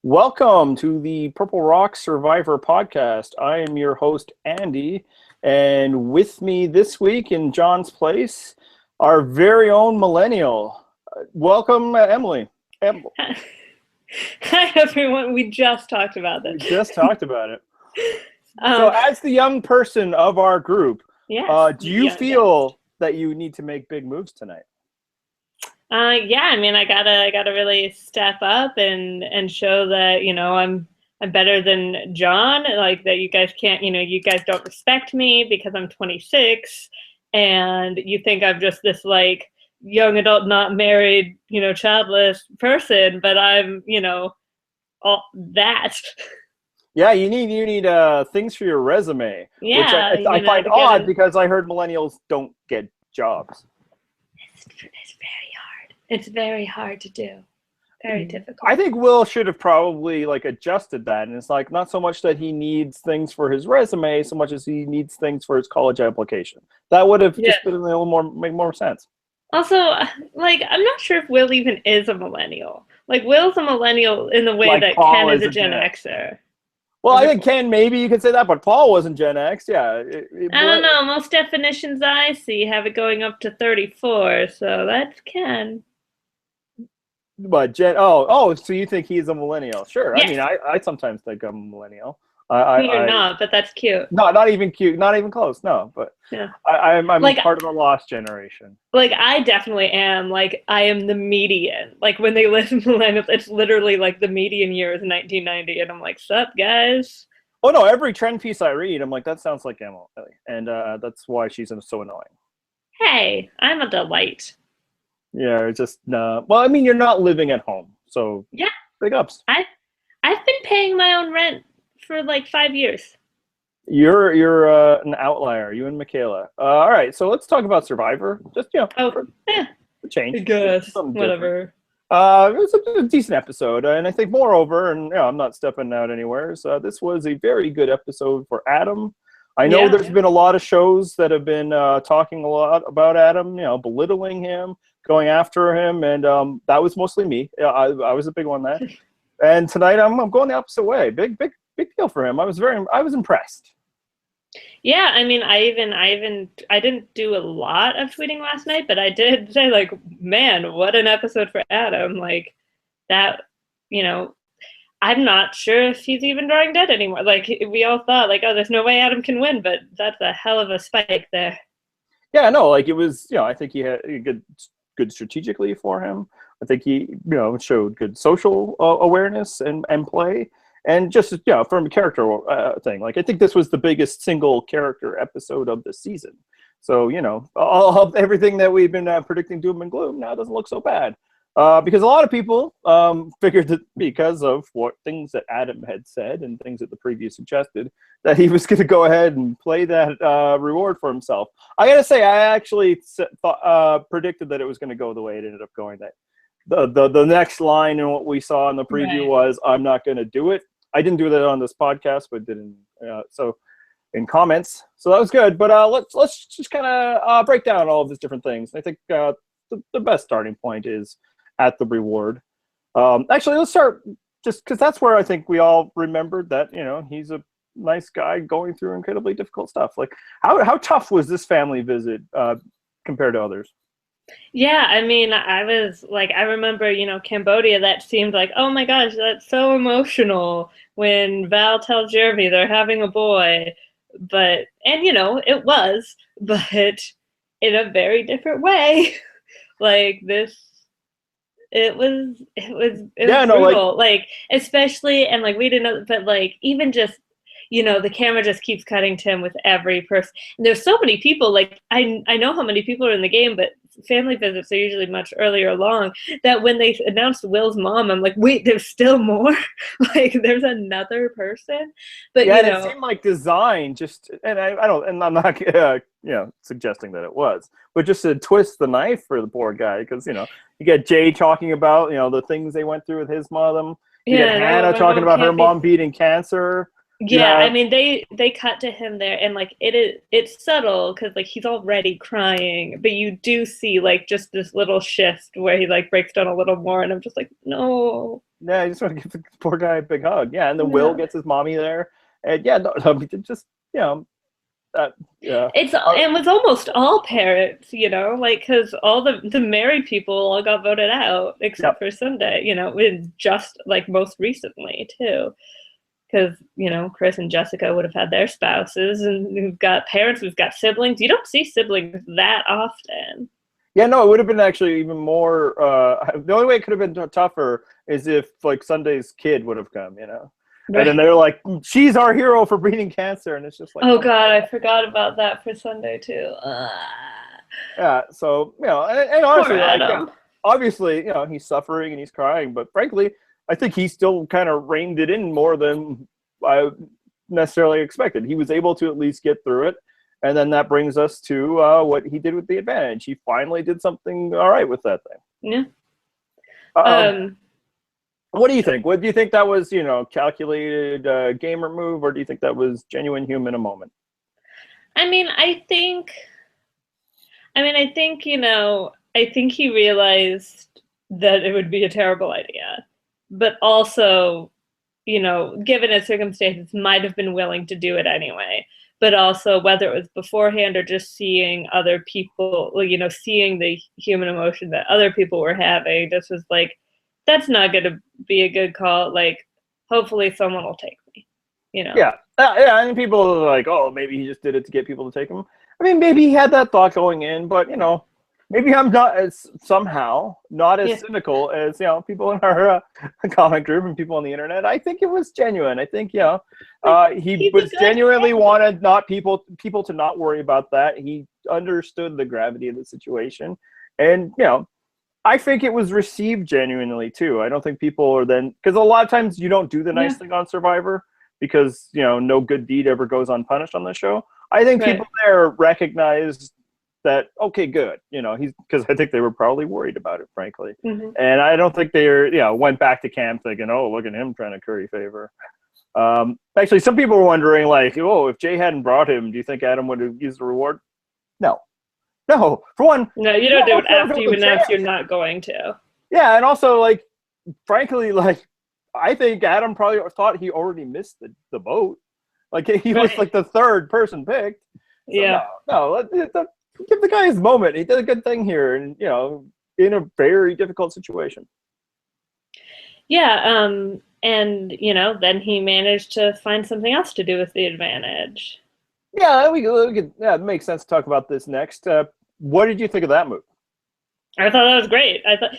Welcome to the Purple Rock Survivor podcast. I am your host, Andy, and with me this week in John's place, our very own millennial. Welcome, Emily. Hi, everyone. We just talked about this. We just talked about it. So as the young person of our group, yes, do you feel that you need to make big moves tonight? Yeah, I mean, I gotta really step up and show that, I'm better than John, like that you guys can't, you guys don't respect me because I'm 26 and you think I'm just this like young adult, not married, childless person, but I'm, all that. Yeah, you need things for your resume, Yeah, which I find odd because I heard millennials don't get jobs. It's very hard. It's very hard to do. Very difficult. I think Will should have probably adjusted that, and it's not so much that he needs things for his resume so much as he needs things for his college application. That would have just been a little more make more sense. Also, I'm not sure if Will even is a millennial. Will's a millennial in the way that Paul Ken is a Gen Xer. Well, I think Ken, maybe you could say that, but Paul wasn't Gen X. Yeah. I don't know. Most definitions I see have it going up to 34, so that's Ken. But so you think he's a millennial? Sure. Yes. I mean, I sometimes think I'm a millennial. You're not, but that's cute. No, not even cute. Not even close. No, but yeah. I'm part of the lost generation. I definitely am. I am the median. When they list millennials, it's literally the median year is 1990, and I'm like, sup, guys? Oh no! Every trend piece I read, I'm like, that sounds like Emily, and that's why she's so annoying. Hey, I'm a delight. Yeah, it's just well, I mean, you're not living at home, so yeah, big ups. I've been paying my own rent for 5 years. You're an outlier, you and Michaela. All right, so let's talk about Survivor. Just for change. I guess whatever. It was a decent episode, and I think moreover, and I'm not stepping out anywhere. So this was a very good episode for Adam. I know there's been a lot of shows that have been talking a lot about Adam, belittling him, going after him, and that was mostly me. I was a big one that. And tonight I'm going the opposite way. Big deal for him. I was impressed. Yeah, I mean, I didn't do a lot of tweeting last night, but I did say man, what an episode for Adam. That, I'm not sure if he's even drawing dead anymore. We all thought oh, there's no way Adam can win, but that's a hell of a spike there. Yeah, no, it was, I think he had good strategically for him. I think he, showed good social awareness and play. And just, from a character thing, I think this was the biggest single character episode of the season. So, everything that we've been predicting doom and gloom now doesn't look so bad. Because a lot of people figured that because of what things that Adam had said and things that the preview suggested, that he was going to go ahead and play that reward for himself. I got to say, I actually predicted that it was going to go the way it ended up going. That the next line in what we saw in the preview was, "I'm not going to do it." I didn't do that on this podcast, but did in comments. So that was good. But let's just kind of break down all of these different things. I think the best starting point is at the reward. Actually, let's start just because that's where I think we all remembered that he's a nice guy going through incredibly difficult stuff. How tough was this family visit compared to others? Yeah, I mean, I was I remember, Cambodia, that seemed oh my gosh, that's so emotional when Val tells Jeremy they're having a boy. And it was, but in a very different way. It was brutal. Especially, and we didn't know, but even just, the camera just keeps cutting to him with every person. And there's so many people, I know how many people are in the game, but family visits are usually much earlier along, that when they announced Will's mom, I'm like, wait, there's still more? There's another person? But it seemed designed just, and I don't, and I'm not suggesting that it was, but just to twist the knife for the poor guy, because you get Jay talking about the things they went through with his mom. You get Hannah talking about her mom beating cancer. Yeah, I mean, they cut to him there, and it's subtle because he's already crying, but you do see just this little shift where he breaks down a little more, and I'm just no. Yeah, I just want to give the poor guy a big hug. Yeah, and then Yeah. Will gets his mommy there, and yeah, no, I mean, just yeah. It was almost all parents, like because all the married people all got voted out Yeah. except for Sunday, with just like most recently too, because Chris and Jessica would have had their spouses, and we've got parents, we've got siblings. You don't see siblings that often. Yeah, no, it would have been actually even more. The only way it could have been tougher is if like Sunday's kid would have come, Right. And then they're like, "She's our hero for beating cancer," and it's just like, oh God, I forgot about that for Sunday too. Yeah, so and honestly, Poor Adam. obviously, he's suffering and he's crying, but frankly, I think he still kind of reined it in more than I necessarily expected. He was able to at least get through it. And then that brings us to what he did with the advantage. He finally did something all right with that thing. Yeah. What do you think? What do you think that was, calculated gamer move, or do you think that was genuine human a moment? I think, I think he realized that it would be a terrible idea, but also, given his circumstances, might have been willing to do it anyway. But also, whether it was beforehand or just seeing other people, seeing the human emotion that other people were having, this was like, that's not going to be a good call. Like, hopefully someone will take me, Yeah. Yeah, and people are like, oh, maybe he just did it to get people to take him. I mean, maybe he had that thought going in, but, maybe I'm not as cynical as, people in our comment group and people on the internet. I think it was genuine. I think, he was genuinely wanted not people to not worry about that. He understood the gravity of the situation. And, I think it was received genuinely too. I don't think people are then, because a lot of times you don't do the nice thing on Survivor because, no good deed ever goes unpunished on the show. I think people there recognized that, okay, good, because I think they were probably worried about it, frankly. Mm-hmm. And I don't think they went back to camp thinking, oh, look at him trying to curry favor. Actually, some people were wondering, like, oh, if Jay hadn't brought him, do you think Adam would have used the reward? No, for one. No, you don't do it after you announce you're not going to. Yeah, and also, like, frankly, like, I think Adam probably thought he already missed the boat. Like, he was like the third person picked. So no, give the guy his moment. He did a good thing here, and in a very difficult situation. Yeah, and then he managed to find something else to do with the advantage. Yeah, we could. Yeah, it makes sense to talk about this next. What did you think of that move? I thought that was great. I thought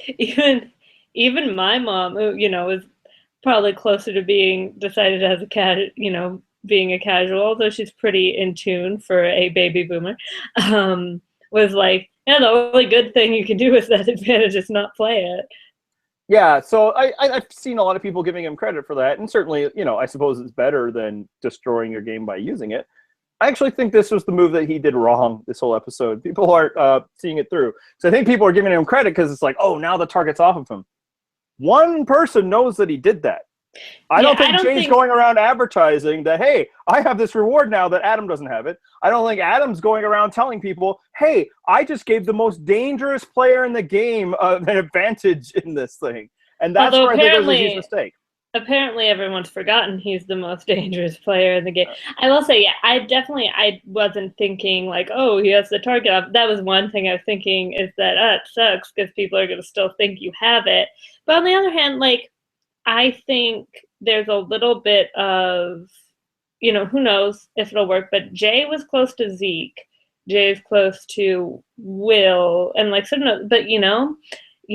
even my mom, who was probably closer to being decided as a being a casual, although she's pretty in tune for a baby boomer, was like, yeah, the only good thing you can do with that advantage is not play it. Yeah, so I've seen a lot of people giving him credit for that, and certainly, I suppose it's better than destroying your game by using it. I actually think this was the move that he did wrong this whole episode. People aren't seeing it through. So I think people are giving him credit because it's like, oh, now the target's off of him. One person knows that he did that. I don't think Jay's going around advertising that, hey, I have this reward now that Adam doesn't have it. I don't think Adam's going around telling people, hey, I just gave the most dangerous player in the game an advantage in this thing. And that's where I think it was a huge mistake. Apparently everyone's forgotten he's the most dangerous player in the game. I will say, I wasn't thinking like, oh, he has the target off. That was one thing I was thinking, is that it sucks because people are going to still think you have it. But on the other hand, like, I think there's a little bit of, who knows if it'll work, but Jay was close to Zeke. Jay is close to Will, and like, but you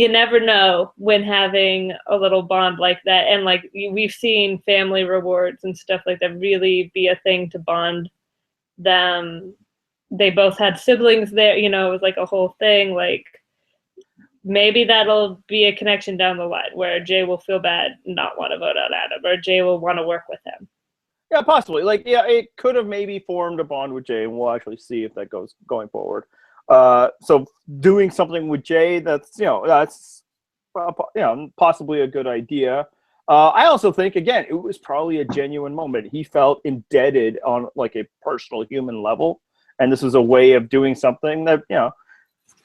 never know when having a little bond like that. And like, we've seen family rewards and stuff like that really be a thing to bond them. They both had siblings there, it was like a whole thing. Like, maybe that'll be a connection down the line where Jay will feel bad and not want to vote out Adam, or Jay will want to work with him. Yeah, possibly. Like, yeah, it could have maybe formed a bond with Jay, and we'll actually see if that goes going forward. So doing something with Jay, that's possibly a good idea. I also think, again, it was probably a genuine moment. He felt indebted on like a personal human level, and this was a way of doing something that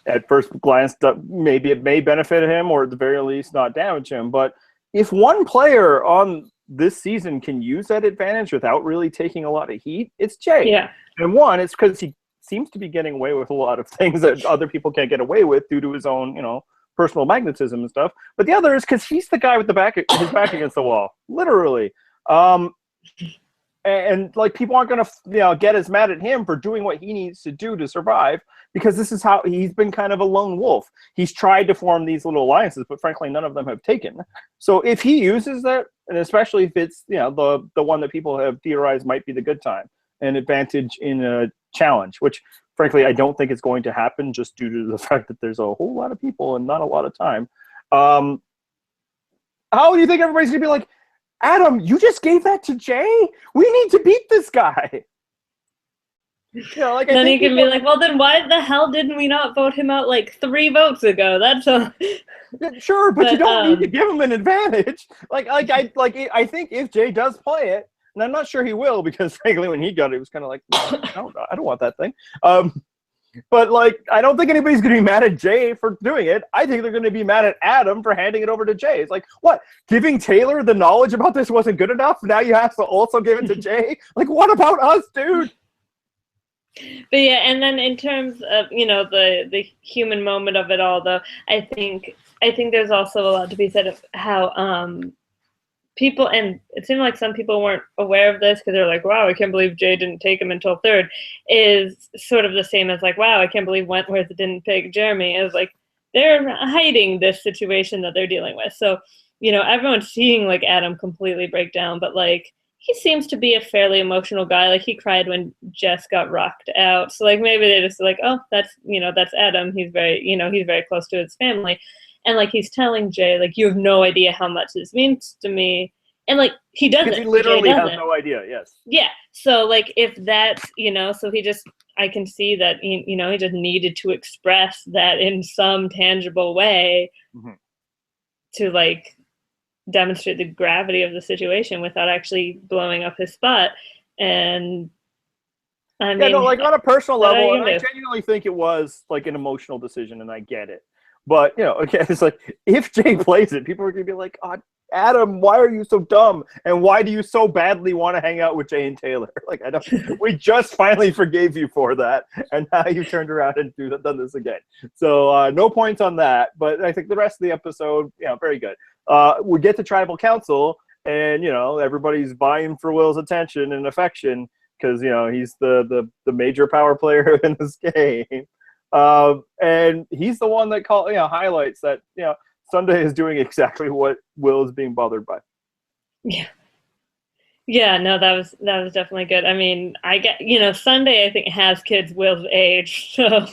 at first glance maybe it may benefit him, or at the very least not damage him. But if one player on this season can use that advantage without really taking a lot of heat, it's Jay. Yeah. And one, it's because he seems to be getting away with a lot of things that other people can't get away with due to his own, personal magnetism and stuff. But the other is because he's the guy with his back against the wall, literally. And like people aren't going to get as mad at him for doing what he needs to do to survive, because this is how he's been kind of a lone wolf. He's tried to form these little alliances, but frankly none of them have taken. So if he uses that, and especially if it's the one that people have theorized might be the good time, an advantage in a challenge, which frankly I don't think is going to happen just due to the fact that there's a whole lot of people and not a lot of time. How do you think everybody's going to be like, Adam, you just gave that to Jay? We need to beat this guy. Then he can be like, well, then why the hell didn't we not vote him out like 3 votes ago? That's a... Sure, but you don't need to give him an advantage. I think if Jay does play it, and I'm not sure he will, because frankly when he got it, it was kind of like, no, I don't want that thing. But I don't think anybody's going to be mad at Jay for doing it. I think they're going to be mad at Adam for handing it over to Jay. It's like, what? Giving Taylor the knowledge about this wasn't good enough? Now you have to also give it to Jay? Like, what about us, dude? But yeah, and then in terms of the human moment of it all, though, I think there's also a lot to be said of how people, and it seemed like some people weren't aware of this because they're like, wow, I can't believe Jay didn't take him until 3rd, is sort of the same as like, wow, I can't believe Wentworth didn't pick Jeremy. It was like they're hiding this situation that they're dealing with. So everyone's seeing like Adam completely break down, but like he seems to be a fairly emotional guy. Like he cried when Jess got rocked out. So like maybe they're just like, oh, that's Adam. He's very he's very close to his family. And like he's telling Jay, like, you have no idea how much this means to me. And like he doesn't. He literally has no idea, yes. Yeah. So like if that's so I can see that he just needed to express that in some tangible way to like demonstrate the gravity of the situation without actually blowing up his spot. And I mean, on a personal level, and I genuinely think it was like an emotional decision, and I get it. But again, it's like if Jay plays it, people are gonna be like, "Oh, Adam, why are you so dumb? And why do you so badly want to hang out with Jay and Taylor?" Like, I don't. We just finally forgave you for that, and now you turned around and done this again. So no points on that. But I think the rest of the episode, very good. We get to tribal council, and everybody's vying for Will's attention and affection because he's the major power player in this game. And he's the one that highlights that Sunday is doing exactly what Will is being bothered by. Yeah, no, that was definitely good. I mean, I get Sunday I think has kids Will's age, so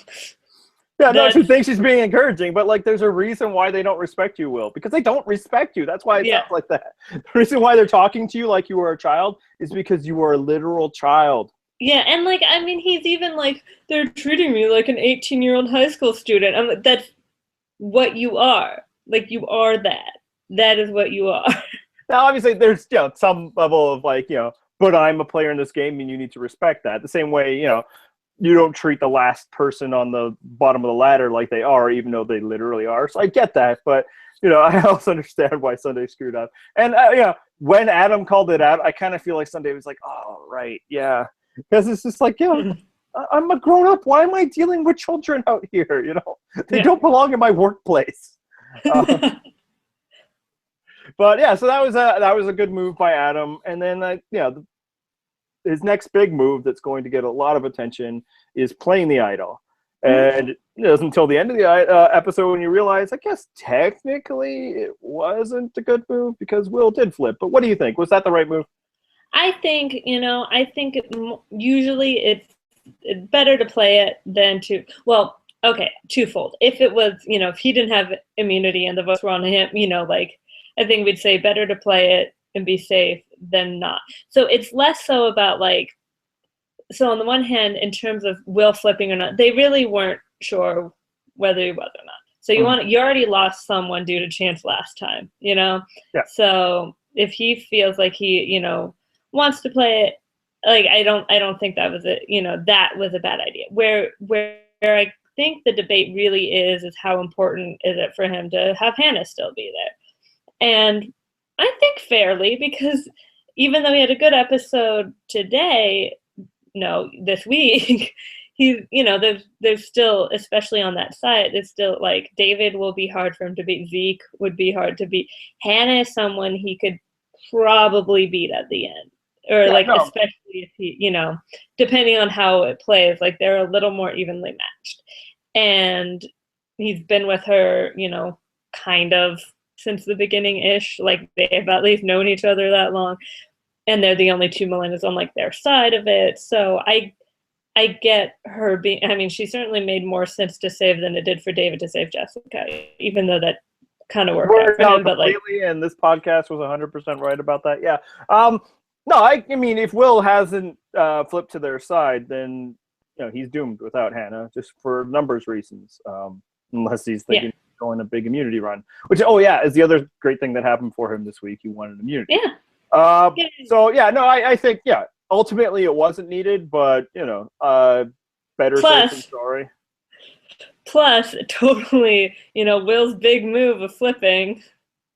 yeah, no, she thinks she's being encouraging, but like there's a reason why they don't respect you, Will, because they don't respect you. That's why it sounds like that. The reason why they're talking to you like you were a child is because you were a literal child. Yeah, and like I mean, he's even like, they're treating me like an 18-year-old high school student. I'm like, that's what you are. Like you are that. That is what you are. Now, obviously, there's some level of like but I'm a player in this game, and you need to respect that. The same way you don't treat the last person on the bottom of the ladder like they are, even though they literally are. So I get that, but I also understand why Sunday screwed up. And when Adam called it out, I kind of feel like Sunday was like, oh right, yeah. Because it's just like, I'm a grown-up. Why am I dealing with children out here? They don't belong in my workplace. But yeah, so that was a good move by Adam. And then his next big move that's going to get a lot of attention is playing the idol. And it was until the end of the episode when you realize, I guess technically it wasn't a good move because Will did flip. But what do you think? Was that the right move? I think, usually it's better to play it than to, well, okay, twofold. If it was, if he didn't have immunity and the votes were on him, I think we'd say better to play it and be safe than not. So it's less so about like, so on the one hand, in terms of Will flipping or not, they really weren't sure whether he was or not. So you already lost someone due to chance last time, Yeah. So if he feels like he, wants to play it, like I don't think that was that was a bad idea. Where I think the debate really is how important is it for him to have Hannah still be there. And I think fairly, because even though he had a good episode today, this week, there's still, especially on that side, there's still like David will be hard for him to beat. Zeke would be hard to beat. Hannah is someone he could probably beat at the end, or especially if he, depending on how it plays, like they're a little more evenly matched, and he's been with her, kind of since the beginning-ish. Like they've at least known each other that long, and they're the only two millennials on like their side of it. So I get her being, I mean, she certainly made more sense to save than it did for David to save Jessica, even though that kind of worked out for him. But and this podcast was 100% right about that. Yeah. No, I mean, if Will hasn't flipped to their side, then he's doomed without Hannah, just for numbers reasons. Unless he's thinking going a big immunity run, which is the other great thing that happened for him this week. He won an immunity. Yeah. So I think ultimately it wasn't needed, but better safe than sorry. Plus, totally, Will's big move of flipping.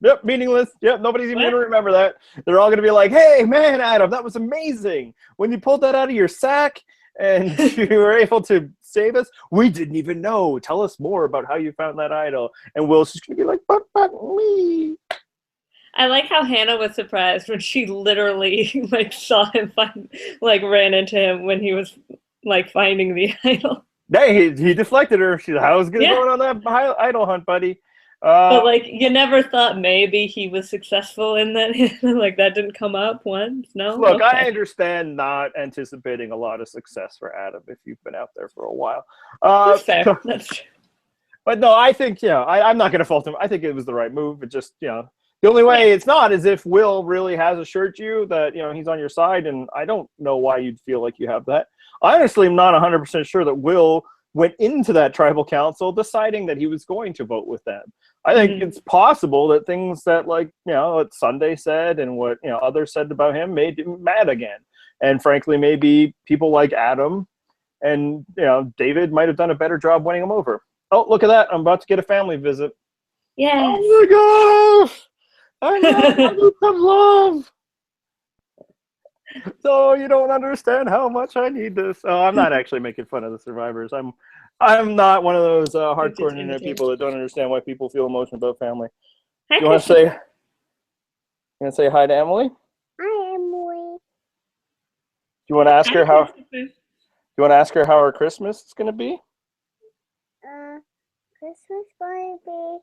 Yep, meaningless. Yep, nobody's even going to remember that. They're all going to be like, hey, man, Adam, that was amazing. When you pulled that out of your sack and you were able to save us, we didn't even know. Tell us more about how you found that idol. And Will's just going to be like, but me. I like how Hannah was surprised when she literally saw him ran into him when he was finding the idol. Hey, he deflected her. She's like, how's it going on that idol hunt, buddy? But you never thought maybe he was successful in that. That didn't come up once. No. Look, okay. I understand not anticipating a lot of success for Adam if you've been out there for a while. That's fair. That's true. But no, I think I'm not going to fault him. I think it was the right move. It just the only way it's not is if Will really has assured you that he's on your side, and I don't know why you'd feel like you have that. I honestly am not 100% sure that Will went into that tribal council deciding that he was going to vote with them. I think it's possible that things that what Sunday said and what others said about him made him mad again. And frankly, maybe people like Adam and David might have done a better job winning him over. Oh, look at that! I'm about to get a family visit. Yeah. Oh my gosh! I need some love. So you don't understand how much I need this. Oh, I'm not actually making fun of the survivors. I'm not one of those hardcore internet people that don't understand why people feel emotion about family. You want to say hi to Emily? Hi, Emily. Do you want to ask her how? Do you want to ask her how her Christmas is going to be? Christmas going to be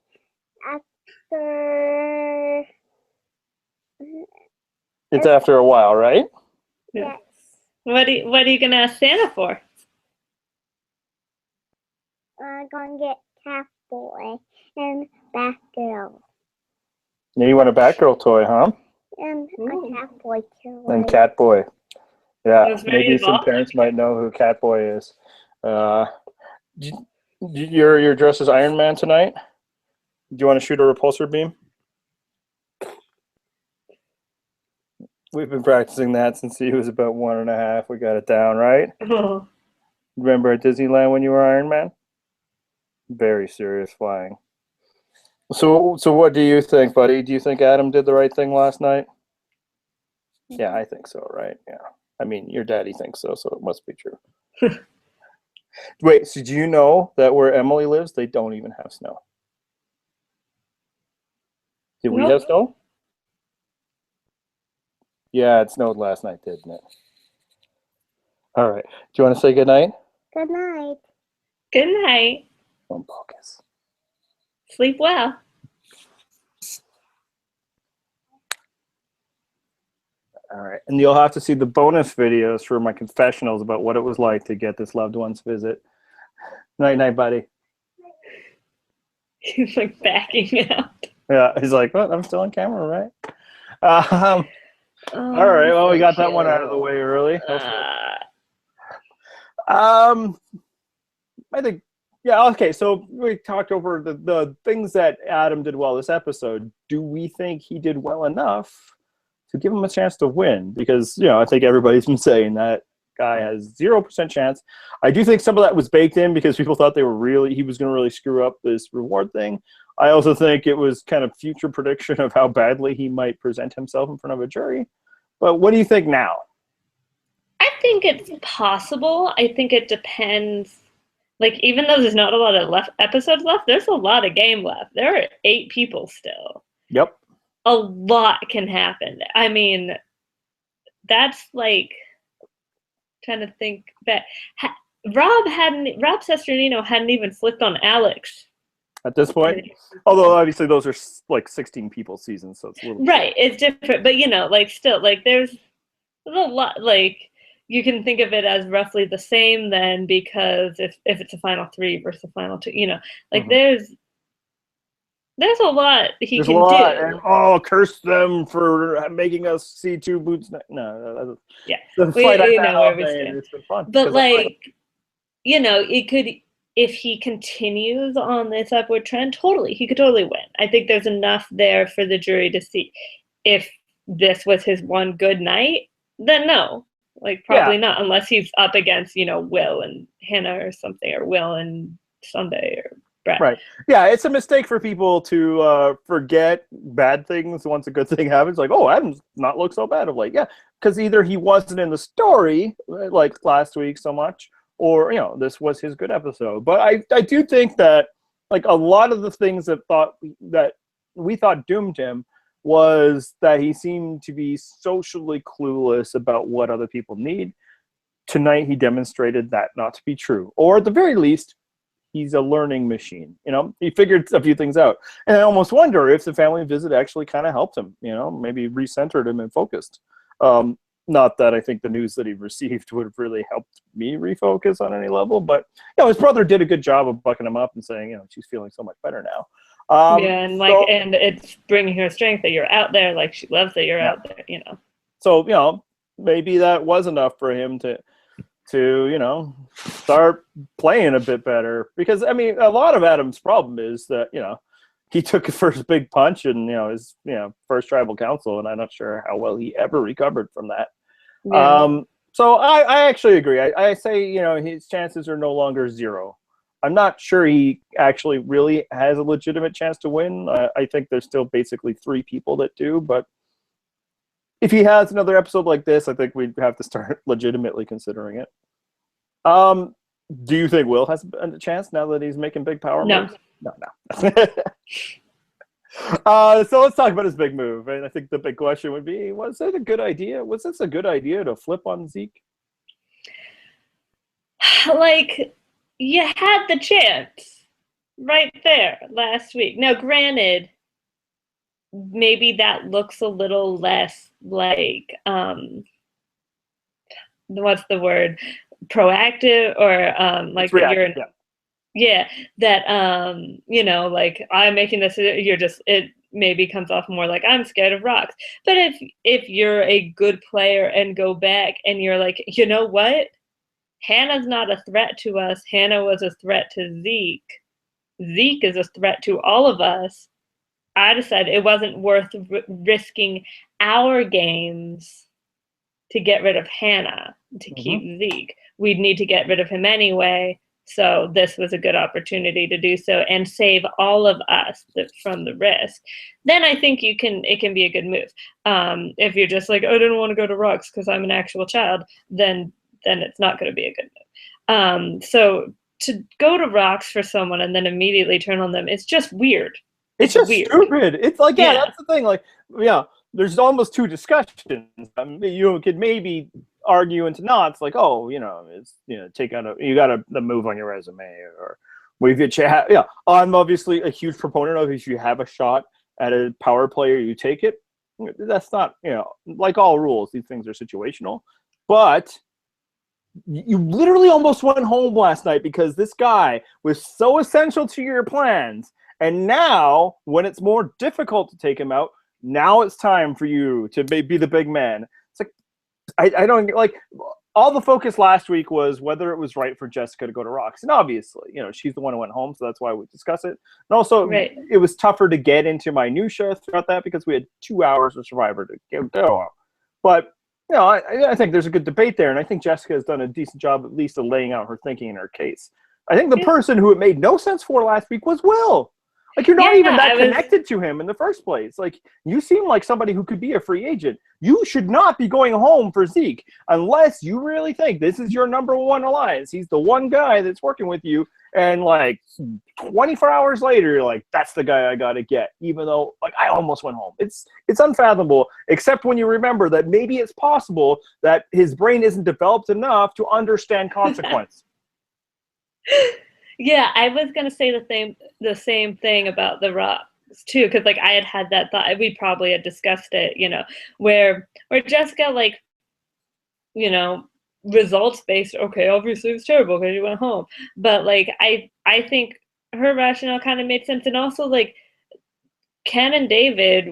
after. It's after a while, right? Yes. What are you gonna ask Santa for? I'm gonna get Catboy and Batgirl. Yeah, you want a Batgirl toy, huh? And a Catboy too. And Catboy. Yeah, maybe some involved. parents might know who Catboy is. Your dress is Iron Man tonight? Do you want to shoot a repulsor beam? We've been practicing that since he was about 1.5. We got it down, right? Oh. Remember at Disneyland when you were Iron Man? Very serious flying. So what do you think, buddy? Do you think Adam did the right thing last night? Yeah, I think so, right? Yeah. I mean, your daddy thinks so, so it must be true. Wait, so do you know that where Emily lives, they don't even have snow? Did we have snow? Yeah, it snowed last night, didn't it? All right. Do you want to say goodnight? Good night. Good night. Don't focus. Sleep well. All right. And you'll have to see the bonus videos for my confessionals about what it was like to get this loved one's visit. Night, night, buddy. He's backing out. Yeah, he's like, well, I'm still on camera, right? All right. Well, we got that one out of the way early. I think, yeah, okay. So we talked over the things that Adam did well this episode. Do we think he did well enough to give him a chance to win? Because, I think everybody's been saying that guy has 0% chance. I do think some of that was baked in because people thought he was going to really screw up this reward thing. I also think it was kind of future prediction of how badly he might present himself in front of a jury. But what do you think now? I think it's possible. I think it depends. Like, even though there's not a lot of episodes left, there's a lot of game left. There are 8 people still. Yep. A lot can happen. I mean, that's like trying to think that Rob Sesternino hadn't even flipped on Alex at this point. Although obviously those are like 16 people seasons, so it's a little right. It's different, but like still, like there's a lot. Like you can think of it as roughly the same then, because if it's a final 3 versus a final 2, like there's a lot he can do. And curse them for making us see 2 boots. No, yeah. The fight where we stand. It's been fun. But like, it could, if he continues on this upward trend, he could totally win. I think there's enough there for the jury to see. If this was his one good night, then no, like probably not, unless he's up against Will and Hannah or something, or Will and Sunday or Brett. Right. Yeah, it's a mistake for people to forget bad things once a good thing happens. Like, oh, Adam's not looked so bad of late. Yeah, because either he wasn't in the story like last week so much, or this was his good episode. But I do think that like a lot of the things that we thought doomed him was that he seemed to be socially clueless about what other people need. Tonight he demonstrated that not to be true, or at the very least, he's a learning machine. He figured a few things out. And I almost wonder if the family visit actually kind of helped him, maybe recentered him and focused. Not that I think the news that he received would have really helped me refocus on any level, but his brother did a good job of bucking him up and saying, she's feeling so much better now. And and it's bringing her strength that you're out there. Like, she loves that you're out there, So, maybe that was enough for him to start playing a bit better, because I mean, a lot of Adam's problem is that he took his first big punch in his first tribal council, and I'm not sure how well he ever recovered from that. So I actually agree. I say his chances are no longer 0. I'm not sure he actually really has a legitimate chance to win. I think there's still basically 3 people that do, but if he has another episode like this, I think we'd have to start legitimately considering it. Do you think Will has a chance now that he's making big power moves? No. So let's talk about his big move. And I think the big question would be, was it a good idea? Was this a good idea to flip on Zeke? Like, you had the chance right there last week. Now, granted, maybe that looks a little less like what's the word, proactive, or like you're that like, I'm making this, it maybe comes off more like I'm scared of rocks. But if you're a good player and go back and you're like, you know what, Hannah's not a threat to us. Hannah was a threat to Zeke. Zeke is a threat to all of us. I decided it wasn't worth risking our games to get rid of Hannah, to keep Zeke. We'd need to get rid of him anyway, so this was a good opportunity to do so and save all of us from the risk. Then I think it can be a good move. If you're just like, I didn't want to go to rocks because I'm an actual child, then it's not going to be a good move. So to go to rocks for someone and then immediately turn on them, it's just weird. It's just weird. Stupid. It's like, that's the thing. Like, there's almost 2 discussions. You could maybe argue into knots, like, oh, it's take out you got the move on your resume, or I'm obviously a huge proponent of, if you have a shot at a power player, you take it. That's not like all rules, these things are situational, but you literally almost went home last night because this guy was so essential to your plans. And now, when it's more difficult to take him out, now it's time for you to be the big man. It's like, I don't like, all the focus last week was whether it was right for Jessica to go to rocks. And obviously, she's the one who went home, so that's why we discuss it. And also, It was tougher to get into minutia throughout that because we had 2 hours of Survivor to go. But I think there's a good debate there, and I think Jessica has done a decent job, at least, of laying out her thinking in her case. I think the person who it made no sense for last week was Will. Like, you're not even that I was, connected to him in the first place. Like, you seem like somebody who could be a free agent. You should not be going home for Zeke unless you really think this is your number one alliance. He's the one guy that's working with you. And, like, 24 hours later, you're like, that's the guy I got to get, even though, like, I almost went home. It's unfathomable, except when you remember that maybe it's possible that his brain isn't developed enough to understand consequence. Yeah, I was gonna say the same thing about the Rocks too, because like I had that thought. We probably had discussed it, where Jessica, like, results based. Okay, obviously it was terrible because you went home, but like I think her rationale kind of made sense, and also like Ken and David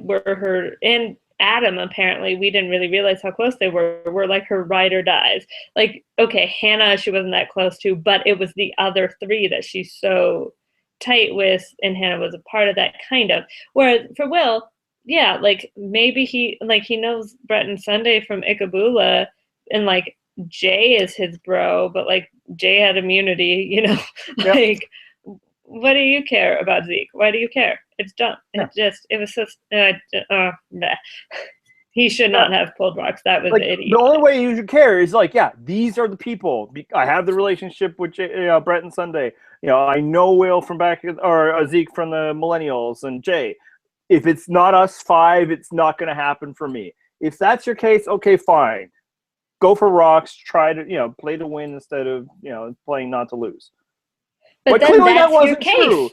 and Adam, apparently, we didn't really realize how close they were like her ride or dies. Like, okay, Hannah, she wasn't that close to, but it was the other three that she's so tight with, and Hannah was a part of that, kind of. Whereas for Will, yeah, like, maybe he knows Brett and Sunday from Icabula, and, like, Jay is his bro, but, like, Jay had immunity, Yep. like, what do you care about Zeke? Why do you care? It's dumb. It was so, nah. He should not have pulled Rocks. That was like, idiotic. the only way you should care is, like, yeah, these are the people. I have the relationship with Brett and Sunday. I know Will from back, or Zeke from the Millennials, and Jay. If it's not us five, it's not going to happen for me. If that's your case, okay, fine. Go for Rocks. Try to, play to win instead of, playing not to lose. But then clearly that's that wasn't your case. true.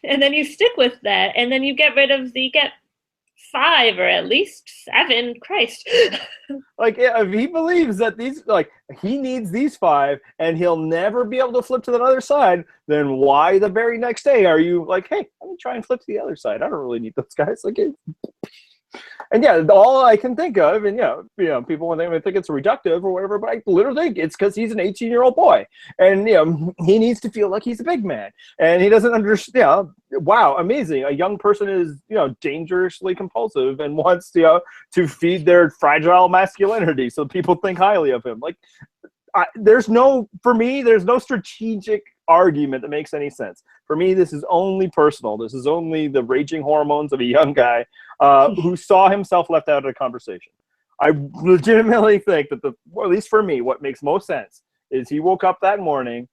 And then you stick with that, and then you get rid of Zeke at 5 or at least 7. Christ. Like, if he believes that he needs these 5 and he'll never be able to flip to the other side, then why the very next day are you like, hey, let me try and flip to the other side? I don't really need those guys. Like, and yeah, all I can think of, and people when they think it's reductive or whatever, but I literally think it's because he's an 18-year-old boy, and he needs to feel like he's a big man, and he doesn't understand. Wow, amazing! A young person is dangerously compulsive and wants to feed their fragile masculinity, so people think highly of him. Like, there's no strategic argument that makes any sense. For me, this is only personal. This is only the raging hormones of a young guy who saw himself left out of the conversation. I legitimately think that at least for me, what makes most sense is he woke up that morning,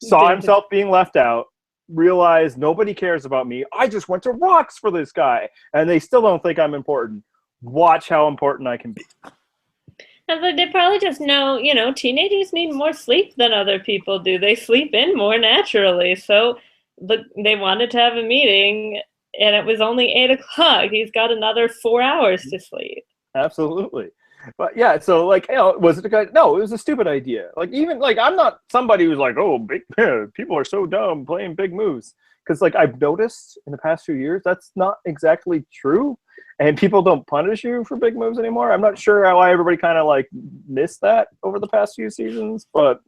saw himself being left out, realized nobody cares about me. I just went to Rocks for this guy, and they still don't think I'm important. Watch how important I can be. And they probably just know, teenagers need more sleep than other people do. They sleep in more naturally. So they wanted to have a meeting, and it was only 8 o'clock. He's got another 4 hours to sleep. Absolutely. But yeah, so like, was it a good? No, it was a stupid idea. Like, even like, I'm not somebody who's like, oh, people are so dumb playing big moves. Because like, I've noticed in the past few years, that's not exactly true. And people don't punish you for big moves anymore. I'm not sure why everybody kind of like missed that over the past few seasons. But,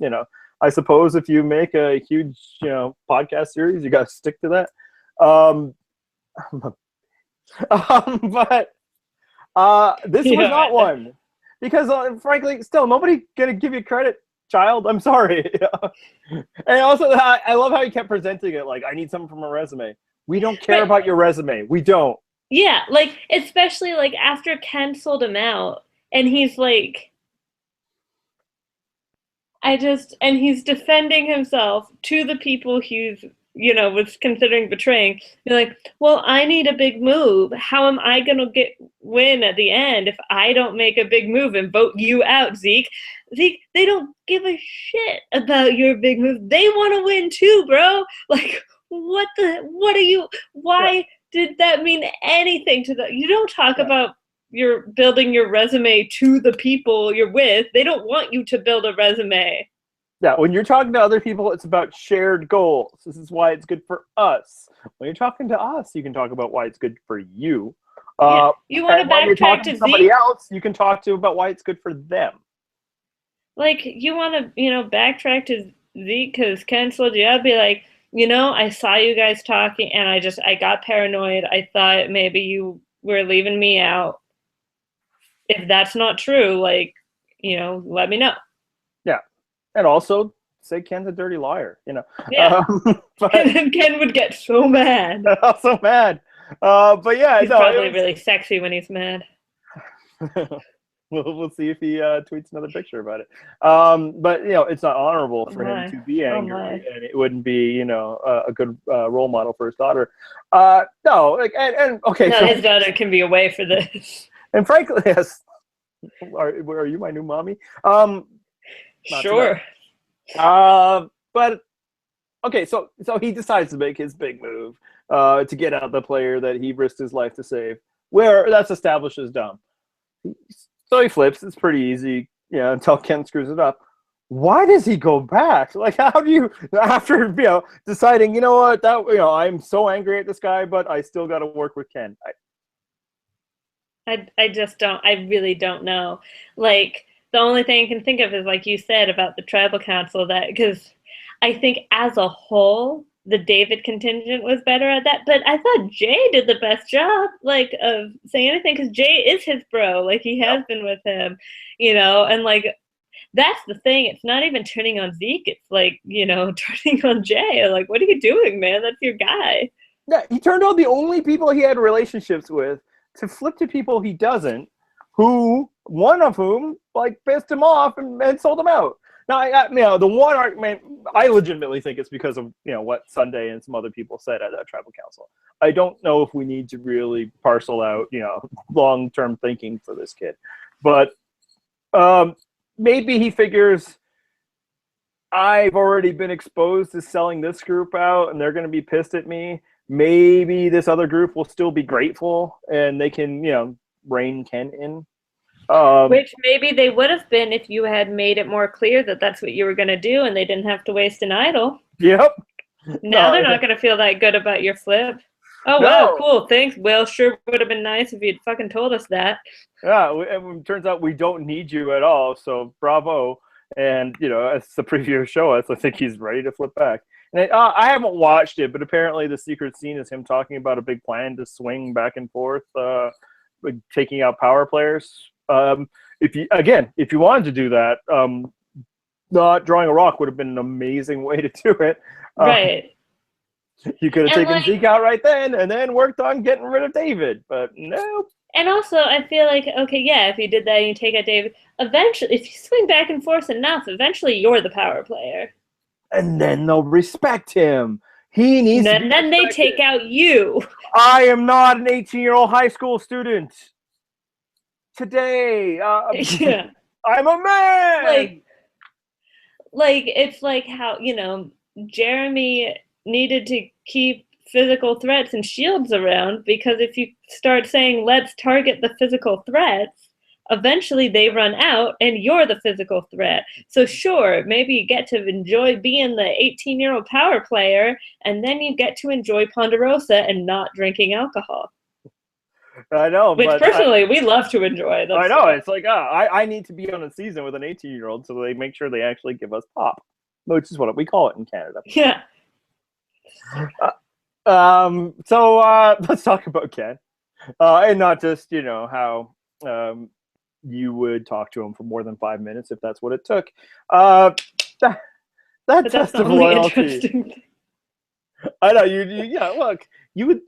I suppose if you make a huge, podcast series, you got to stick to that. But this was not one. Because frankly, still, nobody going to give you credit, child. I'm sorry. And also, I love how he kept presenting it like, I need something from a resume. We don't care about your resume. We don't. Yeah, like, especially, like, after Ken sold him out, and he's like, and he's defending himself to the people he's, was considering betraying. You're like, well, I need a big move. How am I going to win at the end if I don't make a big move and vote you out, Zeke? Zeke, they don't give a shit about your big move. They want to win too, bro. Like, what are you, why... Yeah. Did that mean anything to them? You don't talk about you're building your resume to the people you're with. They don't want you to build a resume. Yeah, when you're talking to other people, it's about shared goals. This is why it's good for us. When you're talking to us, you can talk about why it's good for you. You want to backtrack to somebody Zeke? else, you can talk to about why it's good for them. Like, you want to, backtrack to Zeke because Ken sold you out, be like, I saw you guys talking, and I got paranoid. I thought maybe you were leaving me out. If that's not true, like, let me know. Yeah. And also, say Ken's a dirty liar, Yeah. But And then Ken would get so mad. so mad. But yeah, He's probably really sexy when he's mad. we'll see if he tweets another picture about it. But it's not honorable for him to be angry, and it wouldn't be a good role model for his daughter. No, like and okay. No, so, his daughter can be away for this. And frankly, yes. Are you my new mommy? Sure. But okay, so he decides to make his big move to get out the player that he risked his life to save. Where that's established as dumb. So he flips. It's pretty easy, until Ken screws it up. Why does he go back? Like, how do you, after deciding, what, that I'm so angry at this guy, but I still got to work with Ken. I just don't. I really don't know. Like, the only thing I can think of is, like you said about the tribal council, that because I think as a whole, the David contingent was better at that. But I thought Jay did the best job, like, of saying anything, because Jay is his bro. Like, he has been with him, and like, that's the thing. It's not even turning on Zeke. It's like, turning on Jay. Like, what are you doing, man? That's your guy. Yeah, he turned on the only people he had relationships with to flip to people he doesn't, one of whom like pissed him off and sold him out. Now, the one argument I legitimately think it's because of what Sunday and some other people said at that tribal council. I don't know if we need to really parcel out long-term thinking for this kid, but maybe he figures I've already been exposed to selling this group out, and they're going to be pissed at me. Maybe this other group will still be grateful, and they can rein Ken in. Which maybe they would have been if you had made it more clear that that's what you were going to do, and they didn't have to waste an idol. Yep. Now they're not going to feel that good about your flip. Oh, wow, cool, thanks. Well, sure would have been nice if you'd fucking told us that. Yeah, and it turns out we don't need you at all, so bravo. And, as the preview show us, I think he's ready to flip back. And I haven't watched it, but apparently the secret scene is him talking about a big plan to swing back and forth, taking out power players. If you wanted to do that, not drawing a rock would have been an amazing way to do it. Right. You could have taken Zeke out right then and then worked on getting rid of David, but no. And also, I feel like, okay, yeah, if you did that and you take out David, eventually, if you swing back and forth enough, eventually you're the power player. And then they'll respect him. He needs to be respected. Then they take out you. I am not an 18-year-old high school student. Today, yeah. I'm a man. Like it's like how Jeremy needed to keep physical threats and shields around, because if you start saying let's target the physical threats, eventually they run out and you're the physical threat. So sure, maybe you get to enjoy being the 18-year-old power player, and then you get to enjoy Ponderosa and not drinking alcohol. I know, which but personally we love to enjoy. I know stuff. It's like I need to be on a season with an 18-year-old, so they make sure they actually give us pop, which is what we call it in Canada. Yeah. So let's talk about Ken, and not just how you would talk to him for more than 5 minutes if that's what it took. That test of loyalty. I know you. Yeah, look, you would.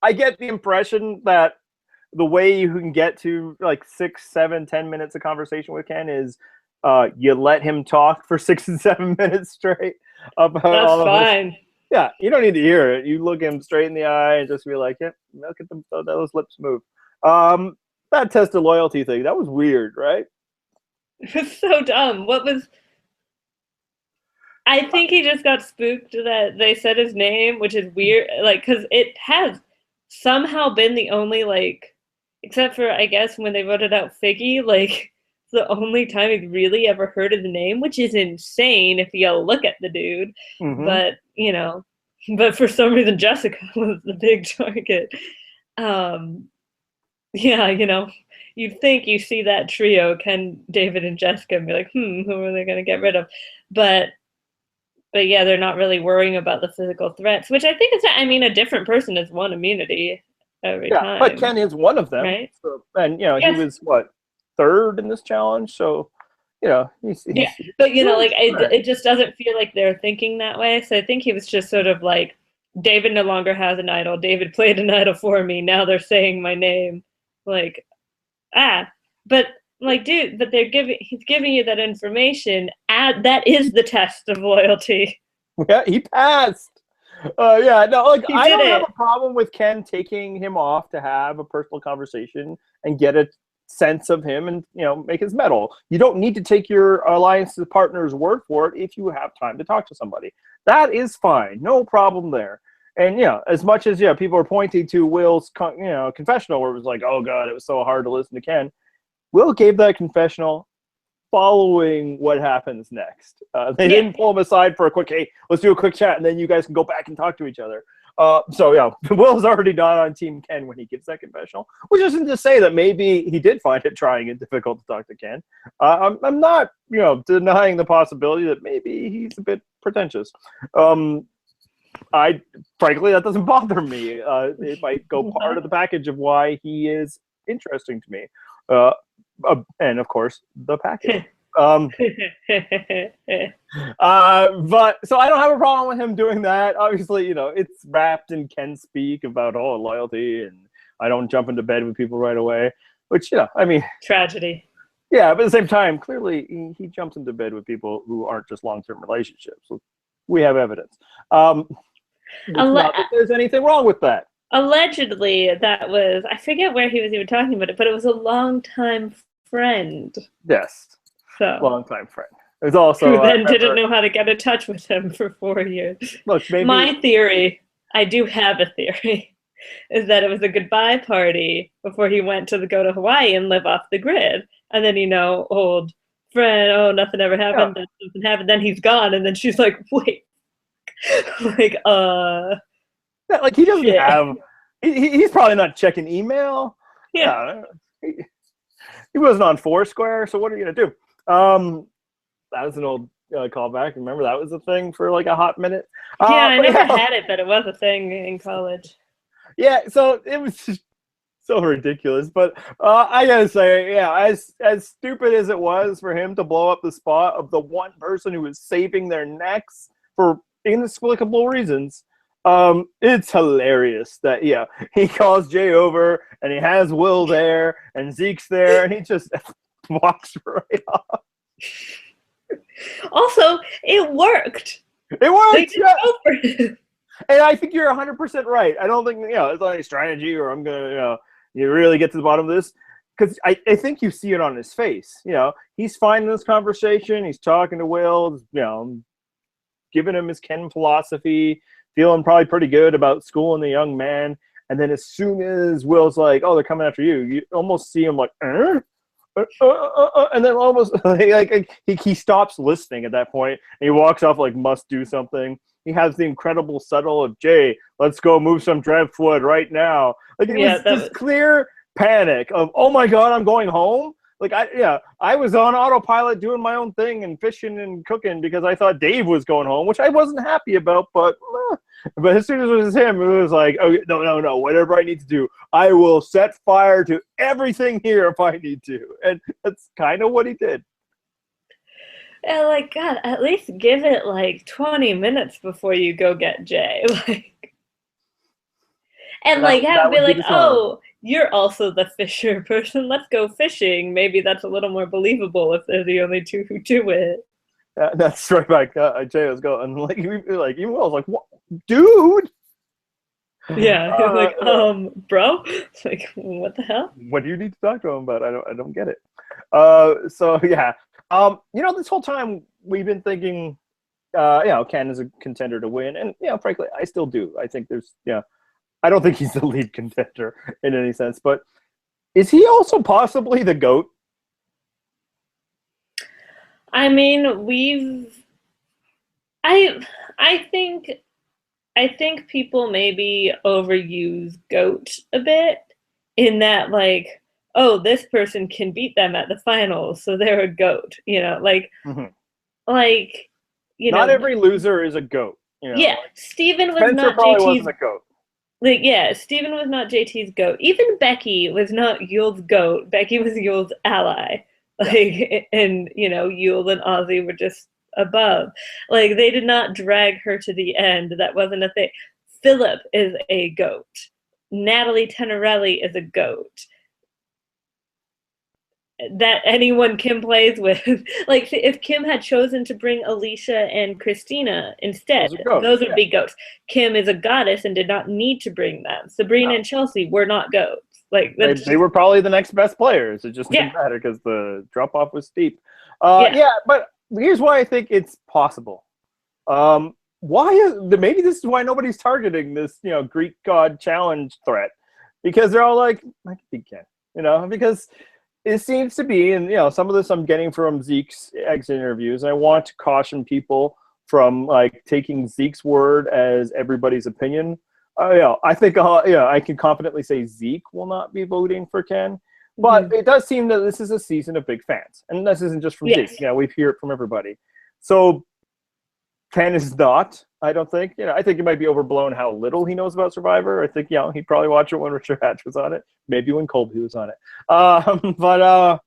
I get the impression that the way you can get to like 6, 7, 10 minutes of conversation with Ken is you let him talk for 6 and 7 minutes straight about all of fine. This. Yeah, you don't need to hear it. You look him straight in the eye and just be like, "Yeah, look at them. Those lips move." That test of loyalty thing, that was weird, right? It was so dumb. I think he just got spooked that they said his name, which is weird. Like, because it has somehow been the only, like, except for, I guess, when they voted out Figgy, like, it's the only time he's really ever heard his name, which is insane if you look at the dude. Mm-hmm. But, but for some reason, Jessica was the big target. Yeah, you'd think you see that trio, Ken, David, and Jessica, and be like, who are they going to get rid of? But yeah, they're not really worrying about the physical threats, which I think is, a different person has one immunity every time. But Ken is one of them. Right? So, and, he was, what, 3rd in this challenge? So, Yeah, but like it just doesn't feel like they're thinking that way. So I think he was just sort of like, David no longer has an idol. David played an idol for me. Now they're saying my name. Like, but like, dude, but he's giving you that information. That is the test of loyalty. Yeah, he passed. Yeah, no, like I don't have it. a problem with Ken taking him off to have a personal conversation and get a sense of him and make his medal. You don't need to take your alliance partner's word for it if you have time to talk to somebody. That is fine, no problem there. And as much as people are pointing to Will's confessional where it was like, oh god, it was so hard to listen to Ken. Will gave that confessional following what happens next. They didn't pull him aside for a quick, hey, let's do a quick chat, and then you guys can go back and talk to each other. So Will's already not on Team Ken when he gives that confessional, which isn't to say that maybe he did find it trying and difficult to talk to Ken. I'm not, denying the possibility that maybe he's a bit pretentious. Frankly, that doesn't bother me. It might go part of the package of why he is interesting to me. And of course, the package. But so I don't have a problem with him doing that. Obviously, it's wrapped in Ken speak about loyalty, and I don't jump into bed with people right away. Which I mean, tragedy. Yeah, but at the same time, clearly he jumps into bed with people who aren't just long-term relationships. So we have evidence. Not that there's anything wrong with that. Allegedly, that was, I forget where he was even talking about it, but it was a long-time friend. Yes. So long-time friend. There's also who then didn't know how to get in touch with him for 4 years. Look, maybe my theory, I do have a theory, is that it was a goodbye party before he went to go to Hawaii and live off the grid. And then, old friend, oh, nothing ever happened, nothing happened, then he's gone, and then she's like, wait. Yeah, like he doesn't have. He's probably not checking email. Yeah, he wasn't on Foursquare. So what are you gonna do? That was an old callback. Remember that was a thing for like a hot minute. I never had it, but it was a thing in college. Yeah, so it was just so ridiculous. But I gotta say, as stupid as it was for him to blow up the spot of the one person who was saving their necks for inexplicable reasons. It's hilarious that he calls Jay over and he has Will there and Zeke's there and he just walks right off. Also, it worked. It worked. And I think you're 100% right. I don't think it's not a strategy or I'm gonna you really get to the bottom of this, because I think you see it on his face. He's finding this conversation. He's talking to Will. Giving him his Ken philosophy. Feeling probably pretty good about schooling the young man, and then as soon as Will's like, "Oh, they're coming after you," you almost see him like, and then almost like he stops listening at that point, and he walks off like must do something. He has the incredible subtle of Jay, let's go move some driftwood right now. Like it was this clear panic of, oh my god, I'm going home. Like I was on autopilot doing my own thing and fishing and cooking because I thought Dave was going home, which I wasn't happy about. But as soon as it was him, it was like, oh no, whatever I need to do, I will set fire to everything here if I need to, and that's kind of what he did. Yeah, like God, at least give it like 20 minutes before you go get Jay, and have him be like, oh. You're also the fisher person. Let's go fishing. Maybe that's a little more believable if they're the only two who do it. That's right back. Jay was going even Will was like, "What, dude?" Yeah, bro. It's like, what the hell? What do you need to talk to him about? I don't get it. So yeah, this whole time we've been thinking, Ken is a contender to win, and frankly, I still do. I think there's I don't think he's the lead contender in any sense, but is he also possibly the GOAT? I mean, I think people maybe overuse GOAT a bit in that, like, oh, this person can beat them at the finals, so they're a GOAT. Not every loser is a GOAT. Yeah, Steven was Spencer not probably JT's wasn't a GOAT. Steven was not JT's GOAT. Even Becky was not Yule's GOAT. Becky was Yule's ally. Like, and Yule and Ozzy were just above. Like, they did not drag her to the end. That wasn't a thing. Philip is a goat. Natalie Tenorelli is a goat that anyone Kim plays with. Like, if Kim had chosen to bring Alicia and Christina instead, those would be goats. Kim is a goddess and did not need to bring them. Sabrina and Chelsea were not goats. Like, they were probably the next best players. It just didn't matter because the drop off was steep. But here's why I think it's possible. Maybe this is why nobody's targeting this, Greek god challenge threat, because they're all like, I think Ken, because it seems to be, and some of this I'm getting from Zeke's exit interviews. I want to caution people from like taking Zeke's word as everybody's opinion. I think I can confidently say Zeke will not be voting for Ken, but it does seem that this is a season of big fans, and this isn't just from Zeke. Yeah, we've heard it from everybody. So Ken is not. I don't think. I think it might be overblown how little he knows about Survivor. I think he'd probably watch it when Richard Hatch was on it, maybe when Colby was on it. But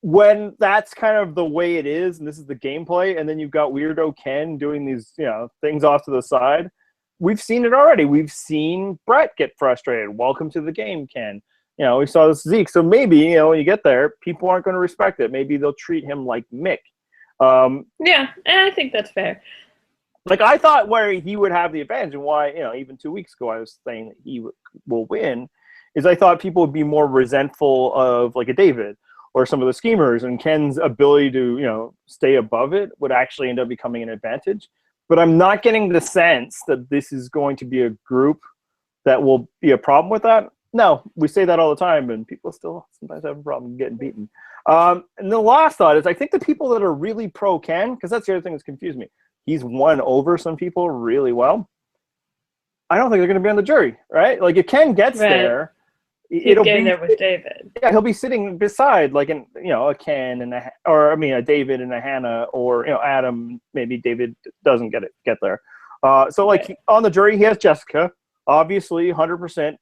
when that's kind of the way it is, and this is the gameplay, and then you've got Weirdo Ken doing these things off to the side. We've seen it already. We've seen Brett get frustrated. Welcome to the game, Ken. We saw this Zeke. So maybe, when you get there, people aren't going to respect it. Maybe they'll treat him like Mick. And I think that's fair. Like, I thought where he would have the advantage, and why, even 2 weeks ago I was saying that he will win, is I thought people would be more resentful of, like, a David or some of the schemers, and Ken's ability to, stay above it would actually end up becoming an advantage. But I'm not getting the sense that this is going to be a group that will be a problem with that. No, we say that all the time, and people still sometimes have a problem getting beaten. And the last thought is, I think the people that are really pro Ken, because that's the other thing that's confused me, he's won over some people really well. I don't think they're going to be on the jury, right? Like, if Ken gets there, it'll be there with David. Yeah, he'll be sitting beside like a Ken and a David and a Hannah, or Adam. Maybe David doesn't get there. So on the jury, he has Jessica, obviously 100%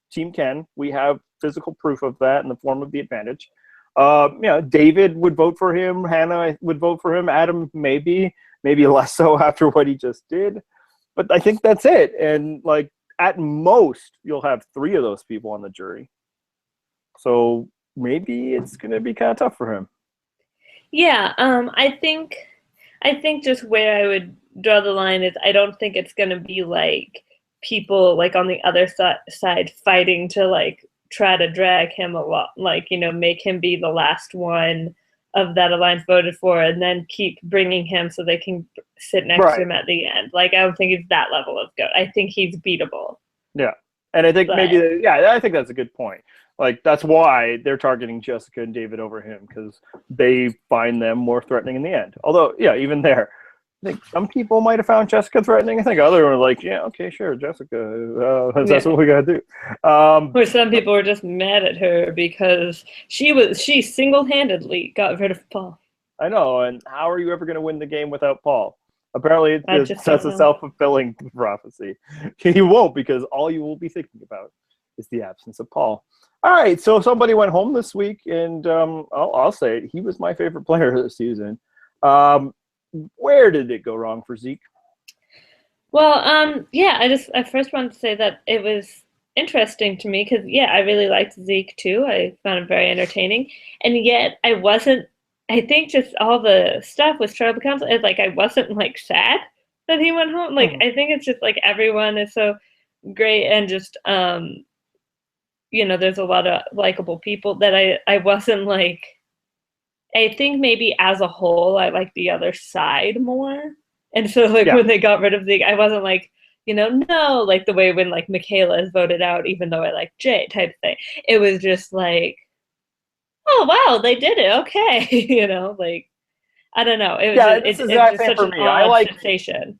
Team Ken. We have physical proof of that in the form of the advantage. David would vote for him. Hannah would vote for him. Adam maybe less so after what he just did. But I think that's it. And at most, you'll have 3 of those people on the jury. So maybe it's going to be kind of tough for him. Yeah, I think just where I would draw the line is I don't think it's going to be like people on the other side fighting to try to drag him a lot, make him be the last one of that alliance voted for, and then keep bringing him so they can sit next to him at the end. I don't think he's that level of goat. I think he's beatable. Yeah, and I think I think that's a good point. That's why they're targeting Jessica and David over him, because they find them more threatening in the end. Although, even there, I think some people might have found Jessica threatening. I think others were like, yeah, okay, sure, Jessica. That's what we got to do. Or some people were just mad at her because she single-handedly got rid of Paul. I know, and how are you ever going to win the game without Paul? Apparently, that's a self-fulfilling prophecy. You won't, because all you will be thinking about is the absence of Paul. All right, so somebody went home this week, and I'll say it. He was my favorite player this season. Where did it go wrong for Zeke? Well, I first wanted to say that it was interesting to me because, I really liked Zeke too. I found him very entertaining. And yet I think just all the stuff with Tribal Council, I wasn't sad that he went home. I think it's just everyone is so great, and just, there's a lot of likable people that I wasn't I think maybe as a whole, I like the other side more. And so when they got rid of Zeke, I wasn't no, the way when Michaela is voted out, even though I like Jay type thing. It was just oh, wow, they did it. Okay. I don't know. It was it's just such an odd sensation.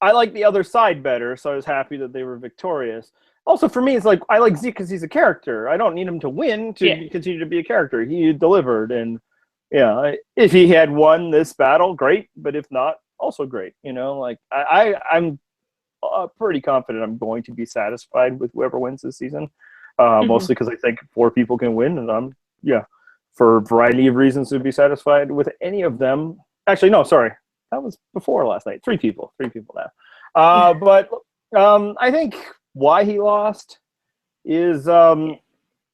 I like the other side better, so I was happy that they were victorious. Also, for me, it's I like Zeke because he's a character. I don't need him to win to continue to be a character. He delivered, and if he had won this battle, great. But if not, also great. I'm pretty confident I'm going to be satisfied with whoever wins this season. Mostly because I think 4 people can win, and I'm for a variety of reasons to be satisfied with any of them. Actually, no, sorry. That was before last night. Three people now. But I think why he lost is, and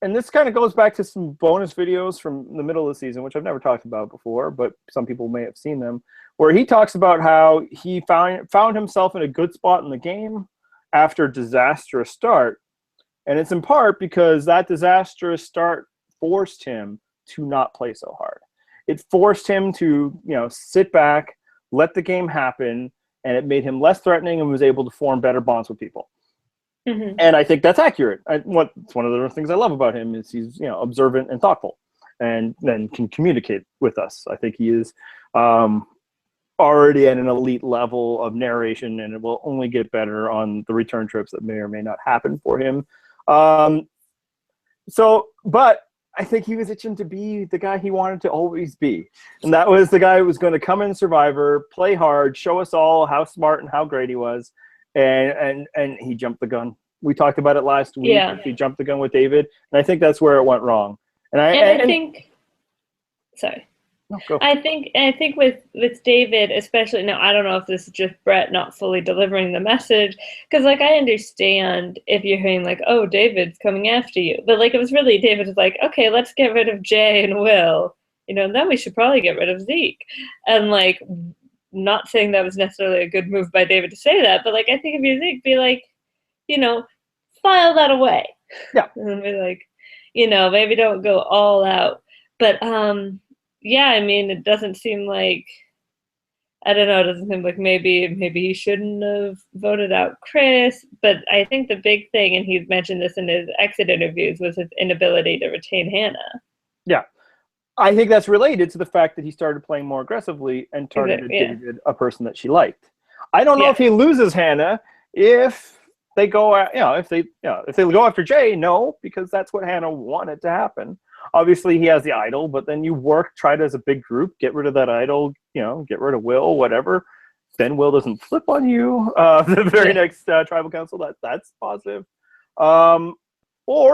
this kind of goes back to some bonus videos from the middle of the season, which I've never talked about before, but some people may have seen them, where he talks about how he found himself in a good spot in the game after a disastrous start. And it's in part because that disastrous start forced him to not play so hard. It forced him to, sit back, let the game happen, and it made him less threatening and was able to form better bonds with people. Mm-hmm. And I think that's accurate. It's one of the things I love about him is he's observant and thoughtful, and then can communicate with us. I think he is already at an elite level of narration, and it will only get better on the return trips that may or may not happen for him. But I think he was itching to be the guy he wanted to always be. And that was the guy who was going to come in Survivor, play hard, show us all how smart and how great he was. And he jumped the gun. We talked about it last week. Yeah. He jumped the gun with David. And I think that's where it went wrong. Sorry. No, go. I think with David, especially now, I don't know if this is just Brett not fully delivering the message, because I understand if you're hearing oh, David's coming after you, but it was really David was okay, let's get rid of Jay and Will, and then we should probably get rid of Zeke, and not saying that was necessarily a good move by David to say that, but I think if you're Zeke, be file that away, yeah, and be maybe don't go all out, but yeah, I mean, it doesn't seem I don't know, it doesn't seem maybe he shouldn't have voted out Chris, but I think the big thing, and he's mentioned this in his exit interviews, was his inability to retain Hannah. Yeah. I think that's related to the fact that he started playing more aggressively and targeted David, a person that she liked. I don't know if he loses Hannah if they go, if they go after Jay, no, because that's what Hannah wanted to happen. Obviously, he has the idol, but then you try to, as a big group, get rid of that idol, get rid of Will, whatever. Then Will doesn't flip on you the very next tribal council. That's positive. Or,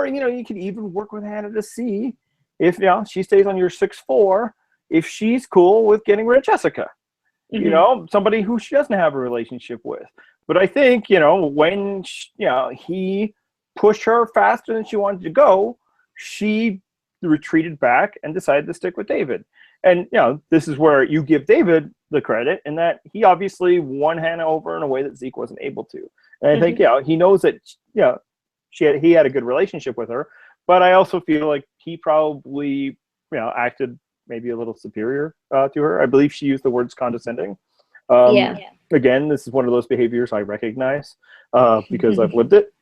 you can even work with Hannah to see if she stays on your 6-4, if she's cool with getting rid of Jessica. Mm-hmm. Somebody who she doesn't have a relationship with. But I think, when he pushed her faster than she wanted to go, she retreated back and decided to stick with David. And this is where you give David the credit in that he obviously won Hannah over in a way that Zeke wasn't able to. And I think he knows that he had a good relationship with her, but I also feel like he probably acted maybe a little superior to her. I believe she used the words condescending. Again, this is one of those behaviors I recognize because I've lived it.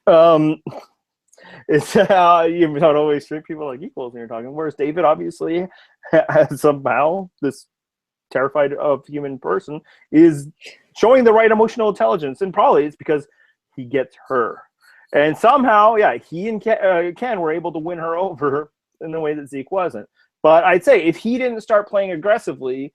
It's you don't always treat people like equals when you're talking. Whereas David obviously has somehow this terrified of human person is showing the right emotional intelligence, and probably it's because he gets her, and somehow he and Ken were able to win her over in the way that Zeke wasn't. But I'd say if he didn't start playing aggressively,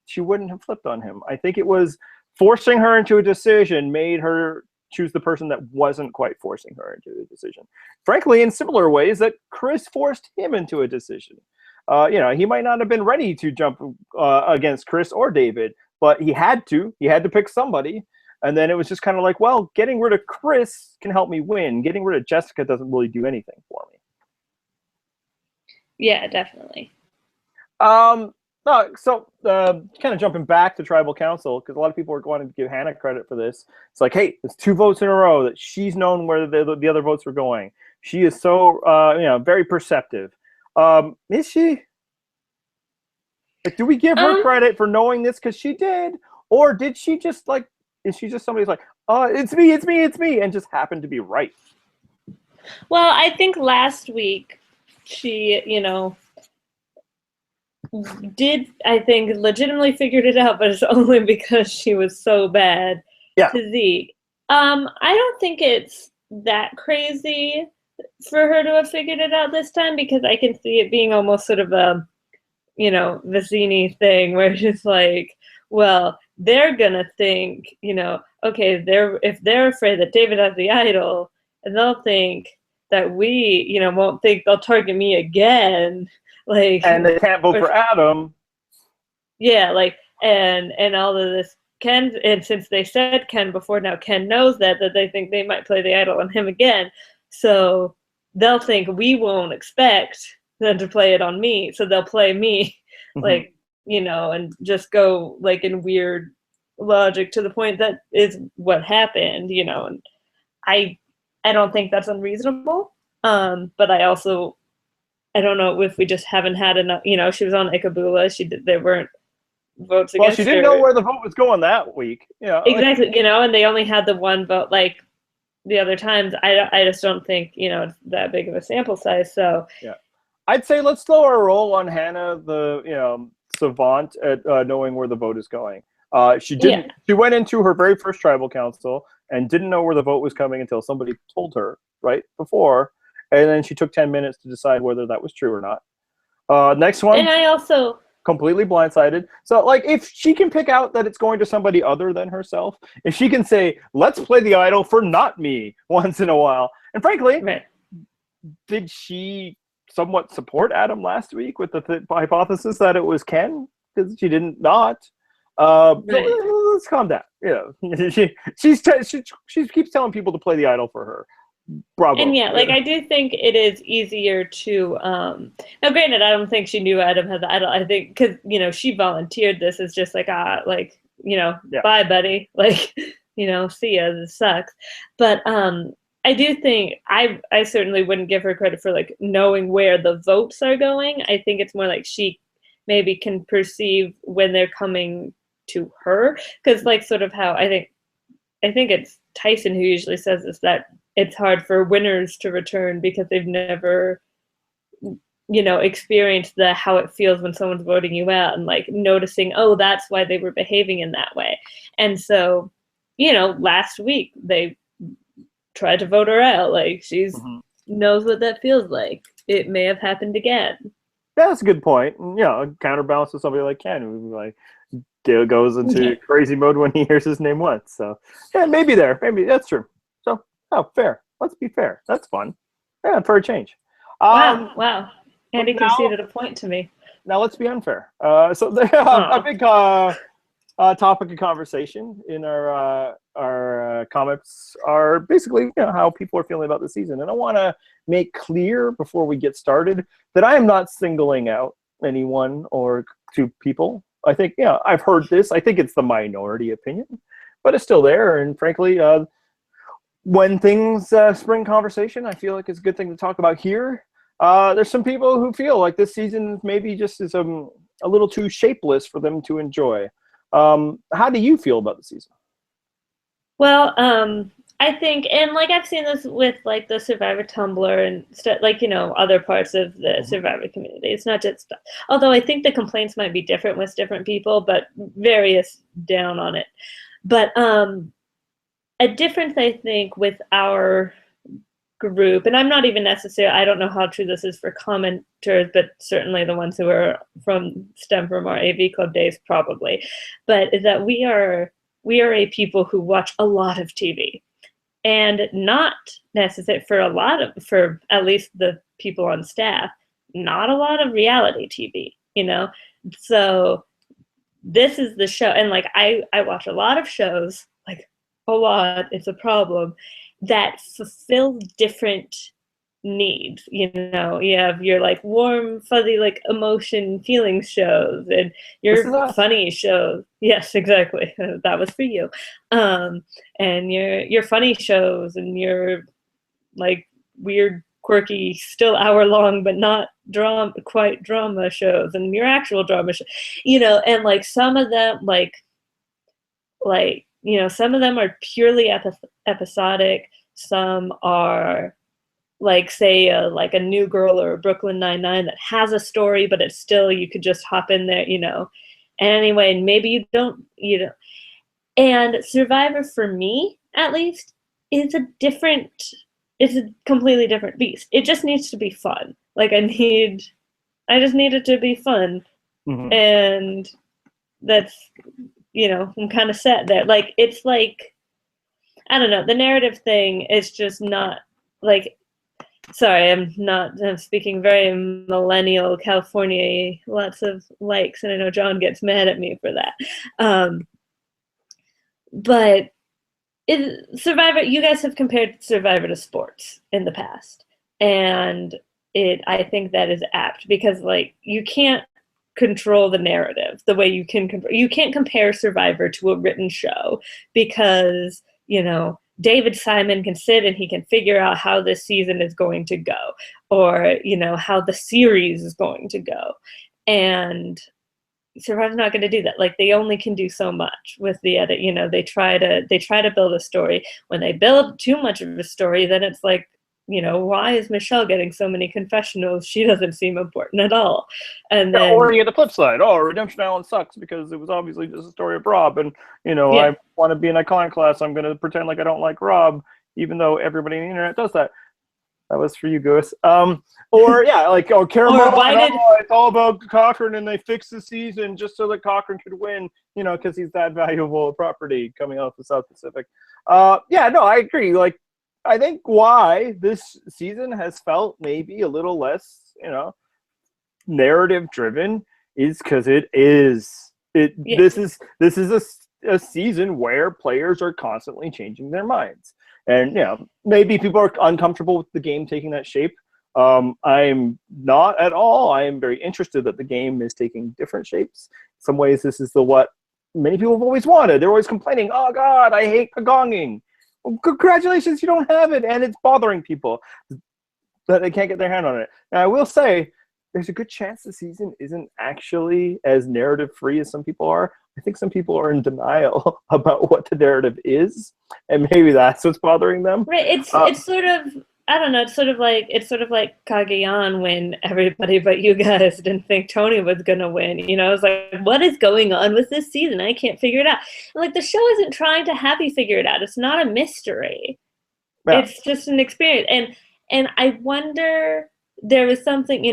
she wouldn't have flipped on him. I think it was forcing her into a decision made her choose the person that wasn't quite forcing her into a decision. Frankly, in similar ways that Chris forced him into a decision. He might not have been ready to jump against Chris or David, but he had to. He had to pick somebody. And then it was just kind of well, getting rid of Chris can help me win. Getting rid of Jessica doesn't really do anything for me. Yeah, definitely. So kind of jumping back to tribal council, because a lot of people are wanting to give Hannah credit for this. It's hey, it's 2 votes in a row that she's known where the other votes were going. She is so very perceptive. Is she? Do we give her credit for knowing this because she did, or did she just is she just somebody's it's me, and just happened to be right? Well, I think last week she, did, I think, legitimately figured it out, but it's only because she was so bad to Zeke. I don't think it's that crazy for her to have figured it out this time, because I can see it being almost sort of a, Vicini thing where it's well, they're gonna think, okay, if they're afraid that David has the idol, and they'll think that we, won't think they'll target me again. like, and they can't vote for Adam. Yeah, like, and all of this. Ken, and since they said Ken before, now Ken knows that they think they might play the idol on him again. So they'll think we won't expect them to play it on me, so they'll play me, like, and just go like in weird logic to the point that is what happened, and I don't think that's unreasonable. But I don't know if we just haven't had enough. She was on Ikabula. There weren't votes against her. Well, she didn't know where the vote was going that week. Exactly. And they only had the one vote. Like the other times, I just don't think it's that big of a sample size. So yeah, I'd say let's throw our roll on Hannah, the savant at knowing where the vote is going. She didn't. Yeah. She went into her very first tribal council and didn't know where the vote was coming until somebody told her right before, and then she took 10 minutes to decide whether that was true or not. Next one. And I also completely blindsided. So, like, if she can pick out that it's going to somebody other than herself, if she can say, "Let's play the idol for not me" once in a while, and frankly, right. Did she somewhat support Adam last week with the hypothesis that it was Ken? Because she didn't not. Right. So let's calm down. She keeps telling people to play the idol for her. Bravo. And I do think it is easier to now granted, I don't think she knew Adam had the idol. I think because she volunteered this as just like bye buddy, like see ya, this sucks. But I do think I certainly wouldn't give her credit for like knowing where the votes are going. I think it's more like she maybe can perceive when they're coming to her, because like sort of how I think it's Tyson who usually says this, that it's hard for winners to return because they've never experienced how it feels when someone's voting you out, and like noticing, oh, that's why they were behaving in that way. And so last week they tried to vote her out. Like she's knows what that feels like. It may have happened again. That's a good point. Counterbalance to somebody like Ken, who like goes into crazy mode when he hears his name once. So yeah, maybe that's true. So fair. Let's be fair. That's fun. Yeah, for a change. Wow. Andy conceded a point to me. Now let's be unfair. So a big topic of conversation in our comments are basically how people are feeling about the season, and I want to make clear before we get started that I am not singling out anyone or two people. I think I've heard this. I think it's the minority opinion, but it's still there. And frankly, when things spring conversation, I feel like it's a good thing to talk about here. There's some people who feel like this season maybe just is a little too shapeless for them to enjoy. How do you feel about the season? Well, I think, and like I've seen this with like the Survivor Tumblr and stuff, like other parts of the Survivor community. It's not just, although I think the complaints might be different with different people, but various down on it. But a difference I think with our group, and I'm not even necessarily, I don't know how true this is for commenters, but certainly the ones who are stem from our AV Club days probably, but is that we are a people who watch a lot of TV, and not necessarily for at least the people on staff, not a lot of reality TV, So this is the show, and like I watch a lot of shows, like a lot, it's a problem, that fulfill different needs. You have your like warm, fuzzy, like emotion feeling shows, and your funny shows. Yes, exactly. That was for you. And your funny shows, and your like weird, quirky, still hour-long but not quite drama shows, and your actual drama show. And like some of them some of them are purely episodic. Some are like, say, like a New Girl or a Brooklyn Nine-Nine that has a story, but it's still, you could just hop in there, And anyway, and maybe you don't. And Survivor, for me, at least, is a completely different beast. It just needs to be fun. Like I just need it to be fun. And that's, I'm kind of set there. Like, it's like, I don't know, the narrative thing is just not, like, Sorry, I'm speaking very millennial California, lots of likes, and I know John gets mad at me for that. But Survivor, you guys have compared Survivor to sports in the past, and I think that is apt because like you can't control the narrative the way you can't compare Survivor to a written show because David Simon can sit and he can figure out how this season is going to go, or how the series is going to go, and Survivor's not going to do that. Like they only can do so much with the edit. They try to build a story. When they build too much of a story, then it's like, why is Michelle getting so many confessionals? She doesn't seem important at all. And then, or you get the flip side. Oh, Redemption Island sucks because it was obviously just a story of Rob, and I want to be an iconoclast. I'm going to pretend like I don't like Rob, even though everybody on the internet does that. That was for you, Goose. Or Caramel. It's all about Cochran, and they fixed the season just so that Cochran could win. Because he's that valuable property coming out of the South Pacific. I agree. Like, I think why this season has felt maybe a little less, narrative driven is because it is. This is a season where players are constantly changing their minds. And maybe people are uncomfortable with the game taking that shape. I'm not at all. I am very interested that the game is taking different shapes. In some ways, this is what many people have always wanted. They're always complaining, "Oh God, I hate gonging." Well, congratulations, you don't have it, and it's bothering people that they can't get their hand on it. And I will say, there's a good chance the season isn't actually as narrative free as some people are. I think some people are in denial about what the narrative is, and maybe that's what's bothering them. Right. It's sort of, I don't know. It's sort of like Cagayan when everybody but you guys didn't think Tony was gonna win. It's like, what is going on with this season? I can't figure it out. Like the show isn't trying to have you figure it out. It's not a mystery. Yeah. It's just an experience. And I wonder. There was something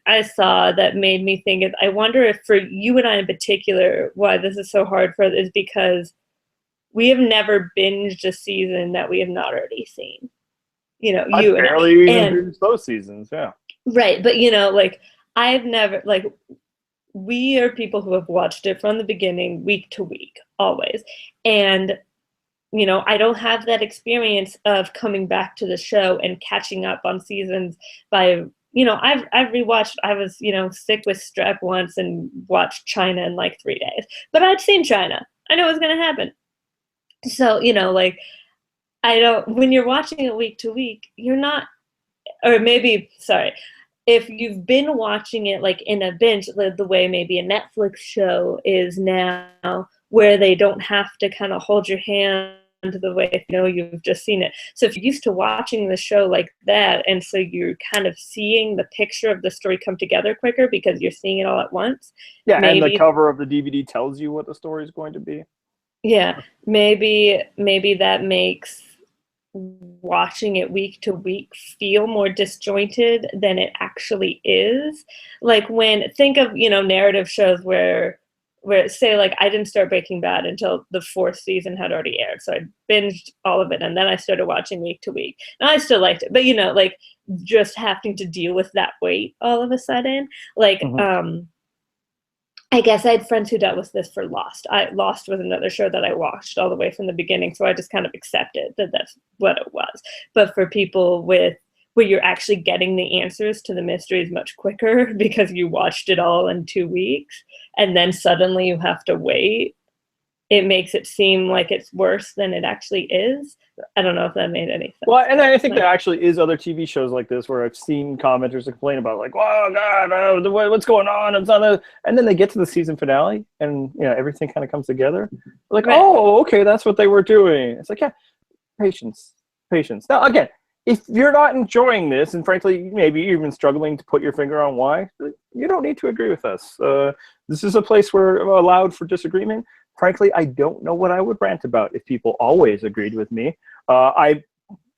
I saw that made me think of, I wonder if for you and I in particular, why this is so hard for us is because we have never binged a season that we have not already seen. You barely even binged those seasons, yeah. Right, but I've never, we are people who have watched it from the beginning, week to week, always. And I don't have that experience of coming back to the show and catching up on seasons by, I've rewatched, I was, sick with strep once and watched China in 3 days, but I'd seen China. I know it was going to happen. So, when you're watching it week to week, you're not, or maybe, sorry, if you've been watching it in a binge, the way maybe a Netflix show is now, where they don't have to kind of hold your hand the way you've just seen it. So if you're used to watching the show like that, and so you're kind of seeing the picture of the story come together quicker because you're seeing it all at once. Yeah, and the cover of the DVD tells you what the story is going to be. Yeah, maybe that makes watching it week to week feel more disjointed than it actually is. Think of narrative shows where say I didn't start Breaking Bad until the 4th season had already aired, so I binged all of it and then I started watching week to week. And I still liked it, but just having to deal with that weight all of a sudden, I guess I had friends who dealt with this for Lost. Lost was another show that I watched all the way from the beginning, so I just kind of accepted that that's what it was. But for people where you're actually getting the answers to the mysteries much quicker because you watched it all in 2 weeks, and then suddenly you have to wait, it makes it seem like it's worse than it actually is. I don't know if that made any sense. Well, and I think there actually is other TV shows like this where I've seen commenters complain about oh God, what's going on? And then they get to the season finale and everything kind of comes together. Right. Oh, okay, that's what they were doing. It's yeah, patience. Now again, if you're not enjoying this, and frankly, maybe you're even struggling to put your finger on why, you don't need to agree with us. This is a place where we're allowed for disagreement. Frankly, I don't know what I would rant about if people always agreed with me. I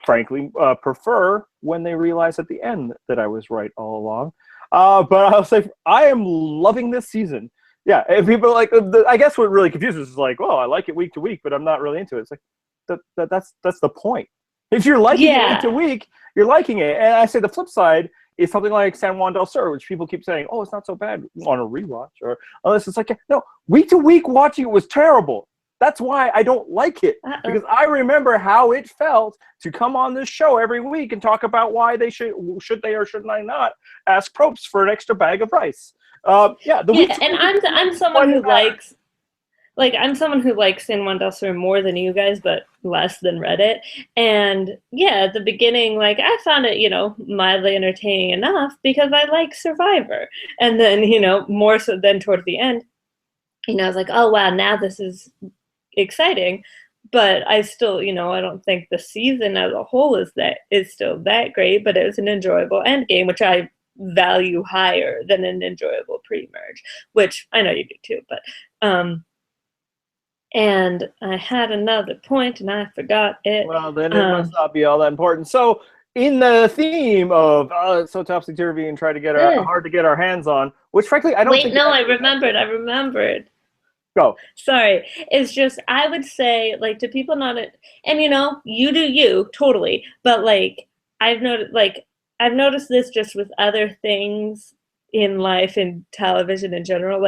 frankly prefer when they realize at the end that I was right all along. But I'll say I am loving this season. Yeah, and people I guess what really confuses is I like it week to week, but I'm not really into it. It's that's the point. If you're liking it Yeah. week to week, you're liking it. And I say the flip side is something like San Juan del Sur, which people keep saying, oh, it's not so bad on a rewatch or unless it's like, no, week to week watching it was terrible. That's why I don't like it. Because I remember how it felt to come on this show every week and talk about why they should they or should I not ask Probst for an extra bag of rice. And I'm someone who likes, I'm someone who likes San Juan del Sur more than you guys, but less than Reddit. And yeah, at the beginning, like I found it, mildly entertaining enough because I like Survivor. And then, more so than towards the end, I was like, oh wow, now this is exciting. But I still, I don't think the season as a whole is still that great, but it was an enjoyable end game, which I value higher than an enjoyable pre-merge, which I know you do too, but and I had another point and I forgot it. Well, then it must not be all that important. So in the theme of it's so topsy-turvy and try to get hard to get our hands on, which frankly I don't think... I remembered. Go. Sorry. It's just, I would say, to people not... And, you do you, totally. But, I've noticed this just with other things in life and television in general.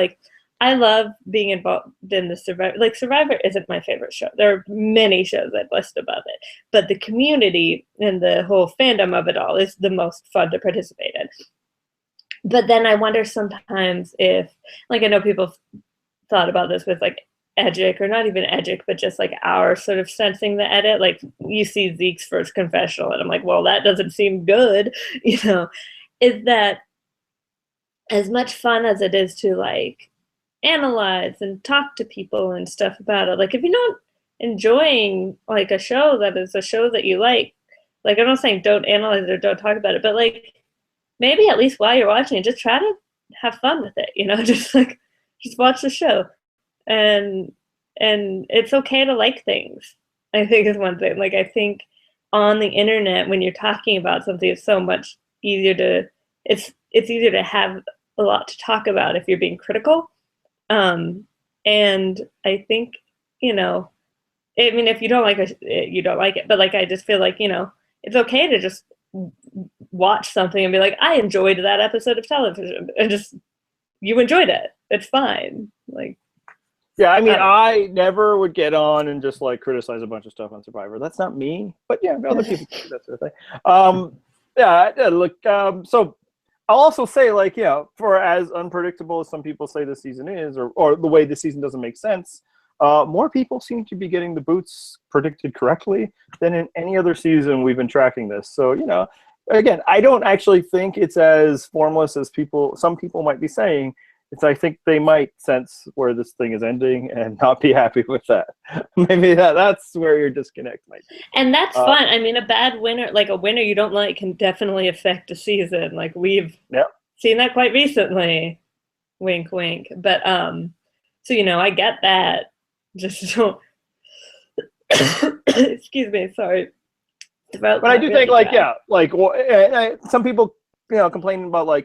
I love being involved in the Survivor. Survivor isn't my favorite show. There are many shows I'd list above it. But the community and the whole fandom of it all is the most fun to participate in. But then I wonder sometimes if, I know people thought about this with, Edgic, or not even Edgic, but just, our sort of sensing the edit. You see Zeke's first confessional, and I'm like, well, that doesn't seem good, Is that as much fun as it is to, analyze and talk to people and stuff about it. If you're not enjoying a show that is a show that you like, I'm not saying don't analyze it or don't talk about it, but maybe at least while you're watching it, just try to have fun with it, just watch the show. And it's okay to like things, I think is one thing. I think on the internet, when you're talking about something, it's so much easier to, it's easier to have a lot to talk about if you're being critical. And I think, if you don't like it, you don't like it. But I just feel it's okay to just watch something and be like, I enjoyed that episode of television, and just, you enjoyed it. It's fine. Yeah, I never would get on and just criticize a bunch of stuff on Survivor. That's not me, but yeah, other people do that sort of thing. So I'll also say, for as unpredictable as some people say this season is, or the way the season doesn't make sense, more people seem to be getting the boots predicted correctly than in any other season we've been tracking this. So, again, I don't actually think it's as formless as some people might be saying. I think they might sense where this thing is ending and not be happy with that. Maybe that's where your disconnect might be. And that's fun. A bad winner, a winner you don't like, can definitely affect a season. We've seen that quite recently. Wink, wink. But so I get that. Just don't. Excuse me. Sorry. But I do think some people complaining about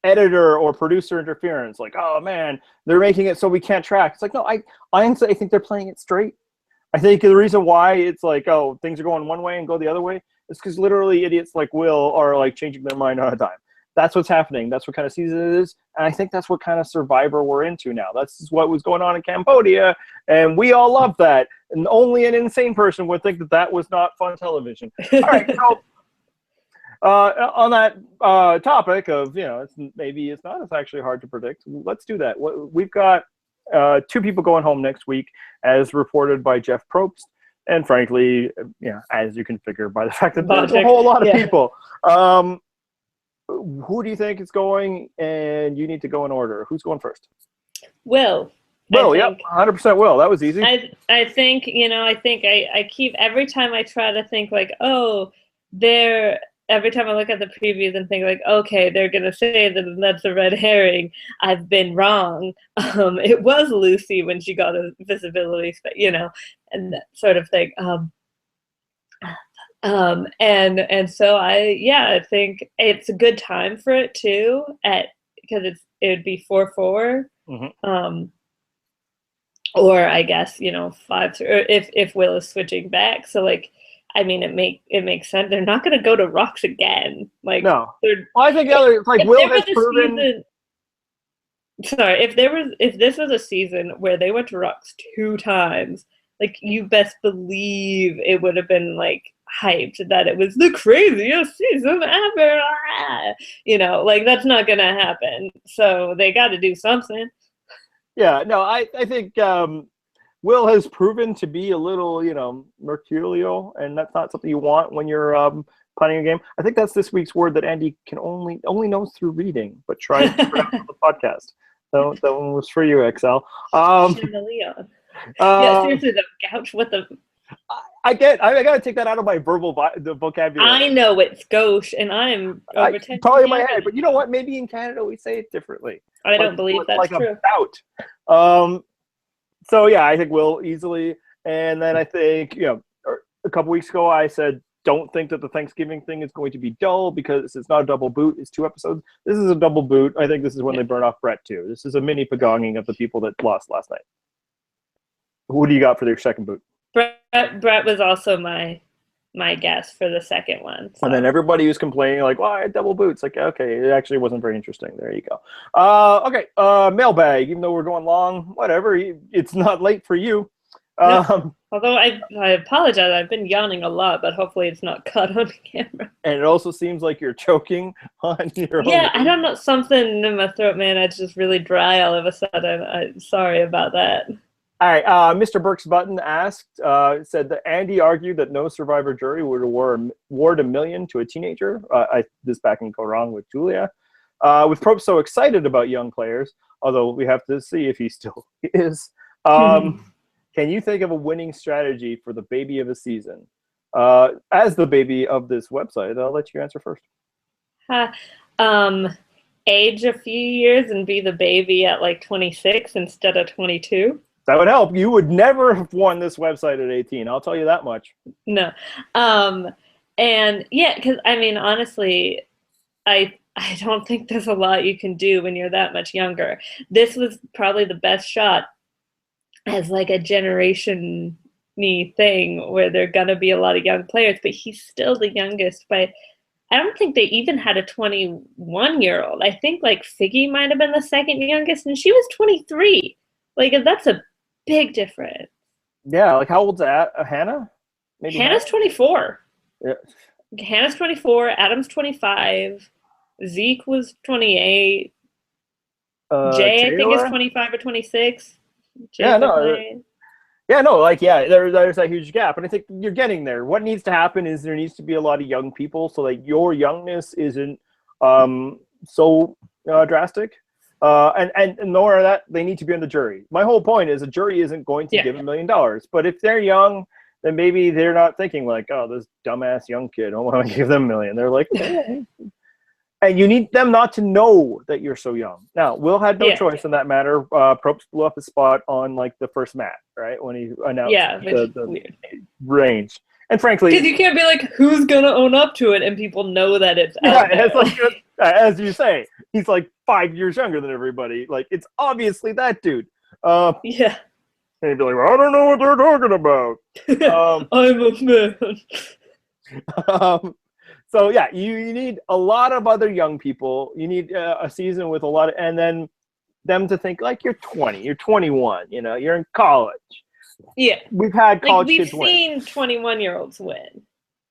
editor or producer interference, oh man, they're making it so we can't track. It's no, I honestly think they're playing it straight. I think the reason why it's oh, things are going one way and go the other way is because literally idiots like Will are changing their mind on a dime. That's what's happening. That's what kind of season it is. And I think that's what kind of Survivor we're into now. That's what was going on in Cambodia, and we all love that. And only an insane person would think that was not fun television. All right, so on that topic of, maybe it's not as actually hard to predict, let's do that. We've got 2 people going home next week, as reported by Jeff Probst. And frankly, as you can figure by the fact that there's a whole lot of people. Who do you think is going? And you need to go in order. Who's going first? Will. Yep, 100% Will. That was easy. I think, I keep, every time I try to think every time I look at the previews and think okay, they're going to say that that's a red herring, I've been wrong. It was Lucy when she got a visibility, and that sort of thing. And so I think it's a good time for it too, because it would be 4-4. Mm-hmm. Or I guess, 5, or if Will is switching back. So I mean, it makes sense. They're not going to go to Rocks again. Like, No. they're, Well, I think the other, like, if Will there has was a proven. season, sorry, if this was a season where they went to Rocks 2 times, like, you best believe it would have been like hyped that it was the craziest season ever. You know, like, that's not gonna happen. So they got to do something. Yeah, no, I think Will has proven to be a little, mercurial, and that's not something you want when you're planning a game. I think that's this week's word that Andy can only knows through reading, but tried to pronounce on the podcast. So that one was for you, XL. Chandelier. Yeah, seriously though, Gouch, what the? I gotta take that out of my the vocabulary. I know it's gauche, and I'm over 10. Probably in my head, but you know what? Maybe in Canada we say it differently. I don't believe that's like true. About. So yeah, I think Will easily, and then I think a couple weeks ago I said don't think that the Thanksgiving thing is going to be dull because it's not a double boot. It's 2 episodes. This is a double boot. I think this is when they burn off Brett too. This is a mini pagonging of the people that lost last night. Who do you got for their second boot? Brett was also my guess for the second one. So. And then everybody was complaining like, "Why double boots?" Like, okay, it actually wasn't very interesting. There you go. Okay, mailbag. Even though we're going long, whatever. It's not late for you. No. Although I apologize, I've been yawning a lot, but hopefully it's not cut on camera. And it also seems like you're choking on your own. Yeah, I don't know, something in my throat, man. It's just really dry all of a sudden. I'm sorry about that. All right, Mr. Burks Button asked, said that Andy argued that no survivor jury would award $1 million to a teenager. This back can go wrong with Julia. With Probst so excited about young players, although we have to see if he still is. Can you think of a winning strategy for the baby of a season? As the baby of this website, I'll let you answer first. Age a few years and be the baby at like 26 instead of 22. That would help. You would never have won this website at 18. I'll tell you that much. No. And yeah, because I mean, honestly, I don't think there's a lot you can do when you're that much younger. This was probably the best shot as like a generation-y thing where there are going to be a lot of young players, but he's still the youngest by, I don't think they even had a 21-year-old. I think like Figgy might have been the second youngest, and she was 23. Like, that's a big difference. Yeah, like how old's Hannah? Maybe Hannah's 24. Yeah. Hannah's 24. Adam's 25. Zeke was 28. Jay, I think, is 25 or 26. Yeah, there's that huge gap, and I think you're getting there. What needs to happen is there needs to be a lot of young people, so that your youngness isn't so drastic. And nor that they need to be on the jury. My whole point is a jury isn't going to give $1 million, but if they're young, then maybe they're not thinking like, oh, this dumbass young kid, I want to give them $1 million. They're like, hey. And you need them not to know that you're so young. Now, Will had no choice in that matter. Probst blew up his spot on like the first mat, right, when he announced the range. And frankly, because you can't be like, who's gonna own up to it, and people know that it's out there. It's like, as you say, he's like 5 years younger than everybody. Like, it's obviously that dude. And he'd be like, well, I don't know what they're talking about. I'm a man. So yeah, you need a lot of other young people. You need a season with a lot of, and then them to think like you're 20, you're 21. You're in college. Yeah, we've had college kids win. We've seen 21-year-olds win.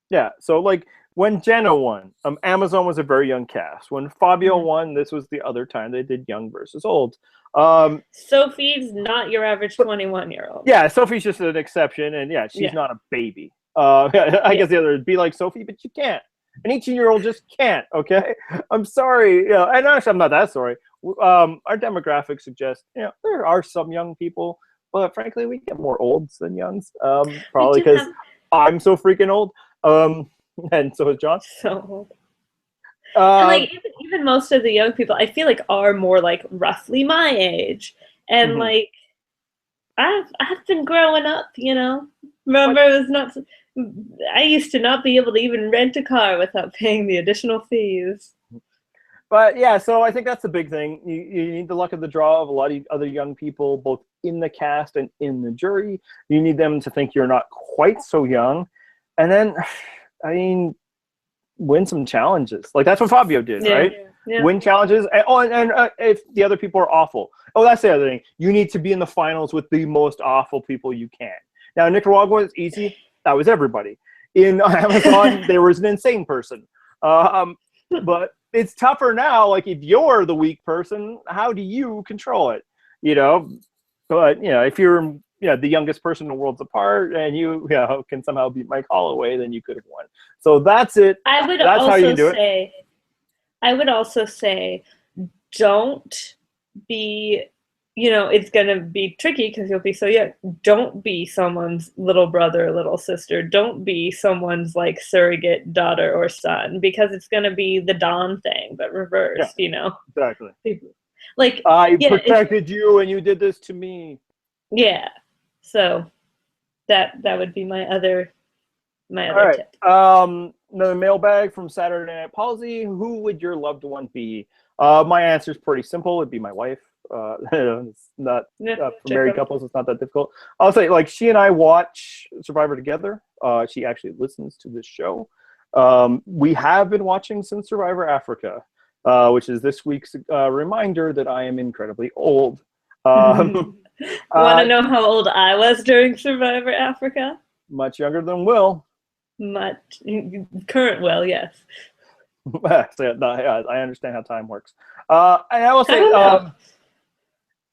Yeah, so like when Jenna won, Amazon was a very young cast. When Fabio won, this was the other time they did young versus old. Sophie's not your average 21-year-old. Yeah, Sophie's just an exception, and she's not a baby. I guess the other would be like Sophie, but you can't. An 18-year-old just can't, okay? I'm sorry. And actually, I'm not that sorry. Our demographics suggest, there are some young people, but frankly, we get more olds than youngs. Probably because I'm so freaking old. And so is John. So old. And like even most of the young people, I feel like are more like roughly my age. And like I've been growing up, Remember, it was not. I used to not be able to even rent a car without paying the additional fees. But yeah, so I think that's the big thing. You need the luck of the draw of a lot of other young people, both in the cast and in the jury. You need them to think you're not quite so young. And then, I mean, win some challenges. Like that's what Fabio did, right? Yeah. Win challenges. And if the other people are awful, that's the other thing. You need to be in the finals with the most awful people you can. Now, Nicaragua is easy. That was everybody. In Amazon, there was an insane person. But it's tougher now. Like if you're the weak person, how do you control it? But if you're the youngest person in worlds apart, and you can somehow beat Mike Holloway, then you could have won. So that's it. That's how you can do it. I would also say, don't be. It's gonna be tricky because you'll be so young. Don't be someone's little brother or little sister. Don't be someone's like surrogate daughter or son, because it's gonna be the Don thing, but reversed. Exactly. Like I protected you, and you did this to me. Yeah. So that would be my other tip. The mailbag from Saturday Night Palsy. Who would your loved one be? My answer is pretty simple. It'd be my wife. It's not for married couples. It's not that difficult. I'll say, like, she and I watch Survivor together. She actually listens to this show. We have been watching since Survivor Africa, which is this week's reminder that I am incredibly old. Want to know how old I was during Survivor Africa? Much younger than Will. Current Will, yes. So, I understand how time works. And I will say,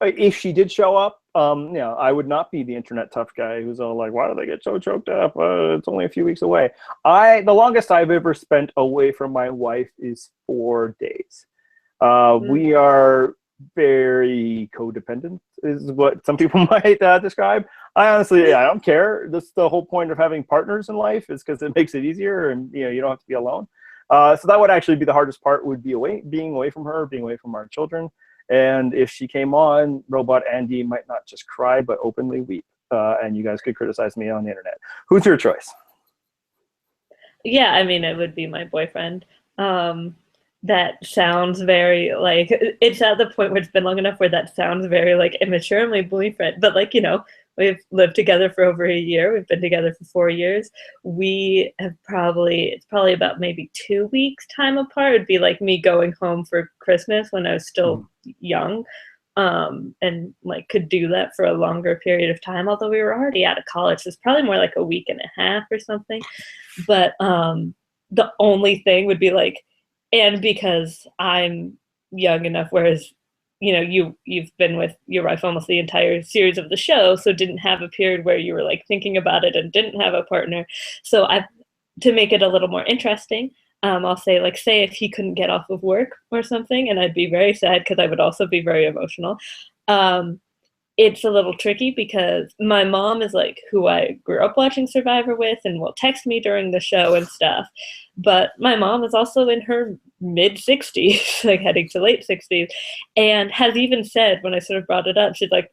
if she did show up, I would not be the internet tough guy who's all like, why do they get so choked up? It's only a few weeks away. The longest I've ever spent away from my wife is 4 days. We are very codependent, is what some people might describe. I honestly, I don't care. That's the whole point of having partners in life, is because it makes it easier, and you don't have to be alone. So that would actually be the hardest part, would be being away from her, being away from our children. And if she came on, Robot Andy might not just cry, but openly weep. And you guys could criticize me on the internet. Who's your choice? Yeah, I mean, it would be my boyfriend. That sounds very, like, it's at the point where it's been long enough where that sounds very, like, immature. I'm my boyfriend. But, like, we've lived together for over a year. We've been together for 4 years. We have it's probably about maybe 2 weeks time apart. It'd be like me going home for Christmas when I was still young, and like could do that for a longer period of time, although we were already out of college. So it's probably more like a week and a half or something. But the only thing would be like, and because I'm young enough, whereas you've been with your wife almost the entire series of the show, so didn't have a period where you were like thinking about it and didn't have a partner. So to make it a little more interesting, I'll say, like, say if he couldn't get off of work or something, and I'd be very sad because I would also be very emotional. It's a little tricky because my mom is like who I grew up watching Survivor with and will text me during the show and stuff. But my mom is also in her mid-60s, like heading to late 60s, and has even said, when I sort of brought it up, she's like,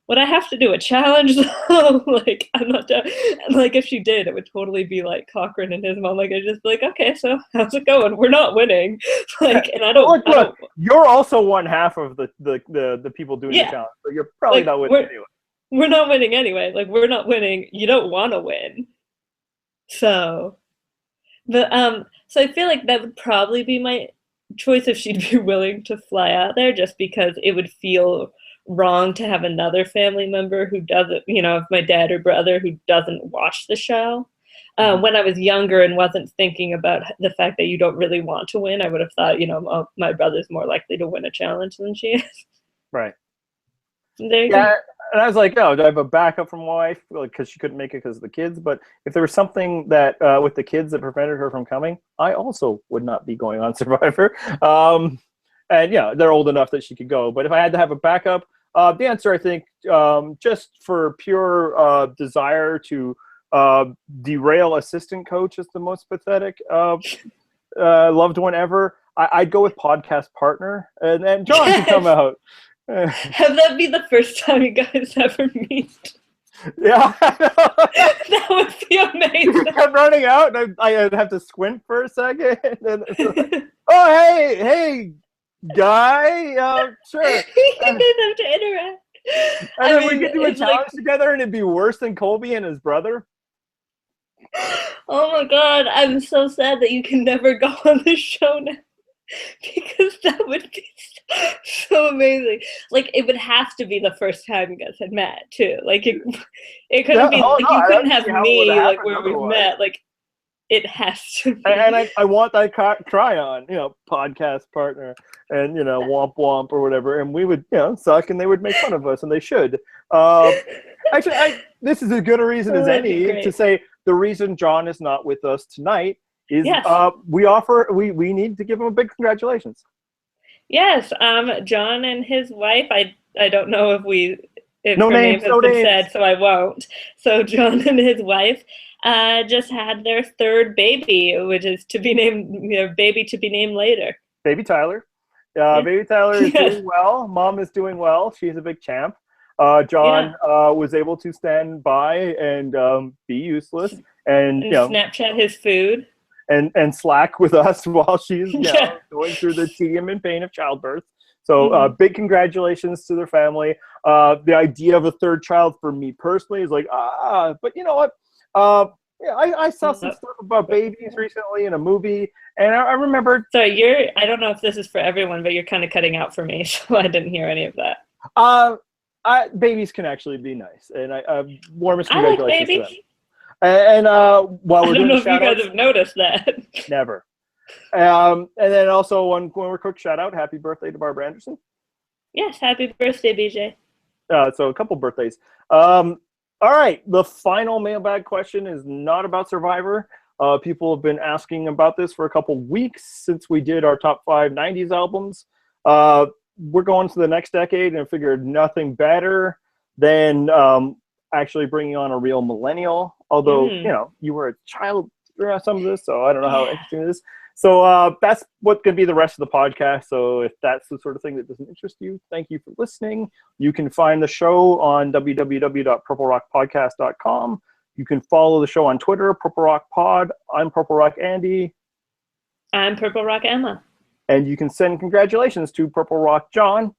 would I have to do a challenge though? Like, I'm not done. Like, if she did, it would totally be like Cochran and his mom. Like, I'd just be like, okay, so how's it going? We're not winning. Like, and I don't. Look, you're also one half of the people doing the challenge, so you're probably not winning anyway. We're not winning anyway. Like, we're not winning. You don't want to win. So, but so I feel like that would probably be my choice if she'd be willing to fly out there, just because it would feel wrong to have another family member who doesn't, if my dad or brother who doesn't watch the show. When I was younger and wasn't thinking about the fact that you don't really want to win, I would have thought, my brother's more likely to win a challenge than she is. Right. There you go. And I was like, oh, do I have a backup from my wife? Because she couldn't make it because of the kids. But if there was something that with the kids that prevented her from coming, I also would not be going on Survivor. And they're old enough that she could go. But if I had to have a backup, the answer, I think, just for pure desire to derail assistant coach is the most pathetic loved one ever. I'd go with podcast partner, and then John can come out. Have that be the first time you guys ever meet? Yeah. That would be amazing. I kept running out, and I'd have to squint for a second. And oh, hey, guy. Sure. You guys have to interact. And then we could do a challenge together, and it'd be worse than Colby and his brother. Oh my god, I'm so sad that you can never go on the show now because that would be so amazing. Like it would have to be the first time you guys had met too. Like it couldn't be Oh like no, you I couldn't don't have see how it would have me like happened where we've otherwise. met. Like it has to And be. I want that try on, podcast partner and, womp womp or whatever. And we would, suck and they would make fun of us and they should. Uh, Actually, this is as good a reason as That'd be any to great. say the reason John is not with us tonight is Yes. we need to give him a big congratulations. Yes, John and his wife. I don't know if No her names, name no has been names. said, so I won't. So John and his wife just had their third baby, which is to be named, baby to be named later. Baby Tyler. Yeah. Baby Tyler is doing well. Mom is doing well. She's a big champ. John was able to stand by and be useless and Snapchat his food and slack with us while she's going through the tedium and pain of childbirth. So big congratulations to their family. The idea of a third child for me personally is like, but you know what? I saw some stuff about babies recently in a movie, and I remembered. So I don't know if this is for everyone, but you're kind of cutting out for me, so I didn't hear any of that. Babies can actually be nice, and warmest I congratulations like babies. to them. And while we're I don't doing know if you shout-outs, guys have noticed that. never. And then also one more quick shout out, happy birthday to Barbara Anderson. Yes, happy birthday, BJ. So a couple birthdays. All right, the final mailbag question is not about Survivor. People have been asking about this for a couple weeks since we did our top 5 90s albums. We're going to the next decade and figured nothing better than actually bringing on a real millennial. Although, you were a child throughout some of this, so I don't know how interesting it is. So that's what's going to be the rest of the podcast. So if that's the sort of thing that doesn't interest you, thank you for listening. You can find the show on www.purplerockpodcast.com. You can follow the show on Twitter, Purple Rock Pod. I'm Purple Rock Andy. I'm Purple Rock Emma. And you can send congratulations to Purple Rock John.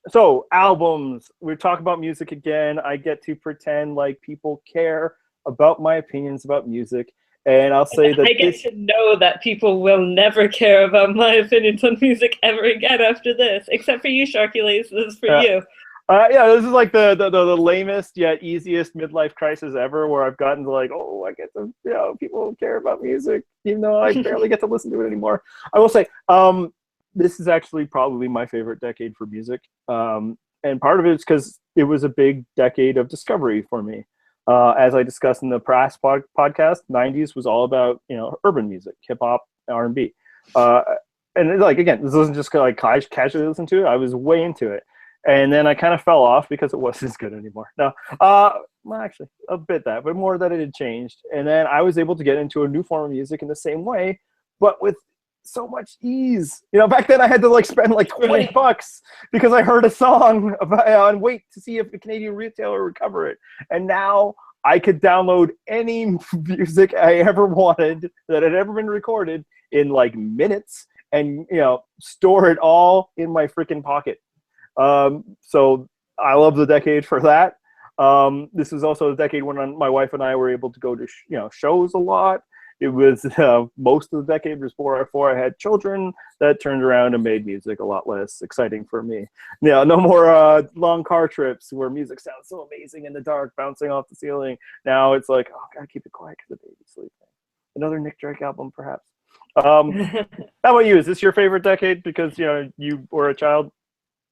So albums, we're talking about music again. I get to pretend like people care about my opinions about music. And I'll say that I get to know that people will never care about my opinions on music ever again after this, except for you, Sharkules. This is for you. This is like the lamest yet easiest midlife crisis ever, where I've gotten to like, I get to, people care about music, even though I barely get to listen to it anymore. I will say, this is actually probably my favorite decade for music. And part of it is because it was a big decade of discovery for me. As I discussed in the past podcast, 90s was all about, urban music, hip hop, R&B. And like, again, this wasn't just like casually listen to it. I was way into it. And then I kind of fell off because it wasn't as good anymore. No, well, actually, a bit that, but more that it had changed. And then I was able to get into a new form of music in the same way, but with so much ease. Back then I had to like spend like $20 because I heard a song and wait to see if the Canadian retailer would cover it. And now I could download any music I ever wanted that had ever been recorded in like minutes and, store it all in my freaking pocket. So I love the decade for that. This is also the decade when my wife and I were able to go to, shows a lot. It was most of the decade before I had children that turned around and made music a lot less exciting for me. No more long car trips where music sounds so amazing in the dark, bouncing off the ceiling. Now it's like, gotta keep it quiet because the baby's sleeping. Another Nick Drake album, perhaps. How about you? Is this your favorite decade because you were a child?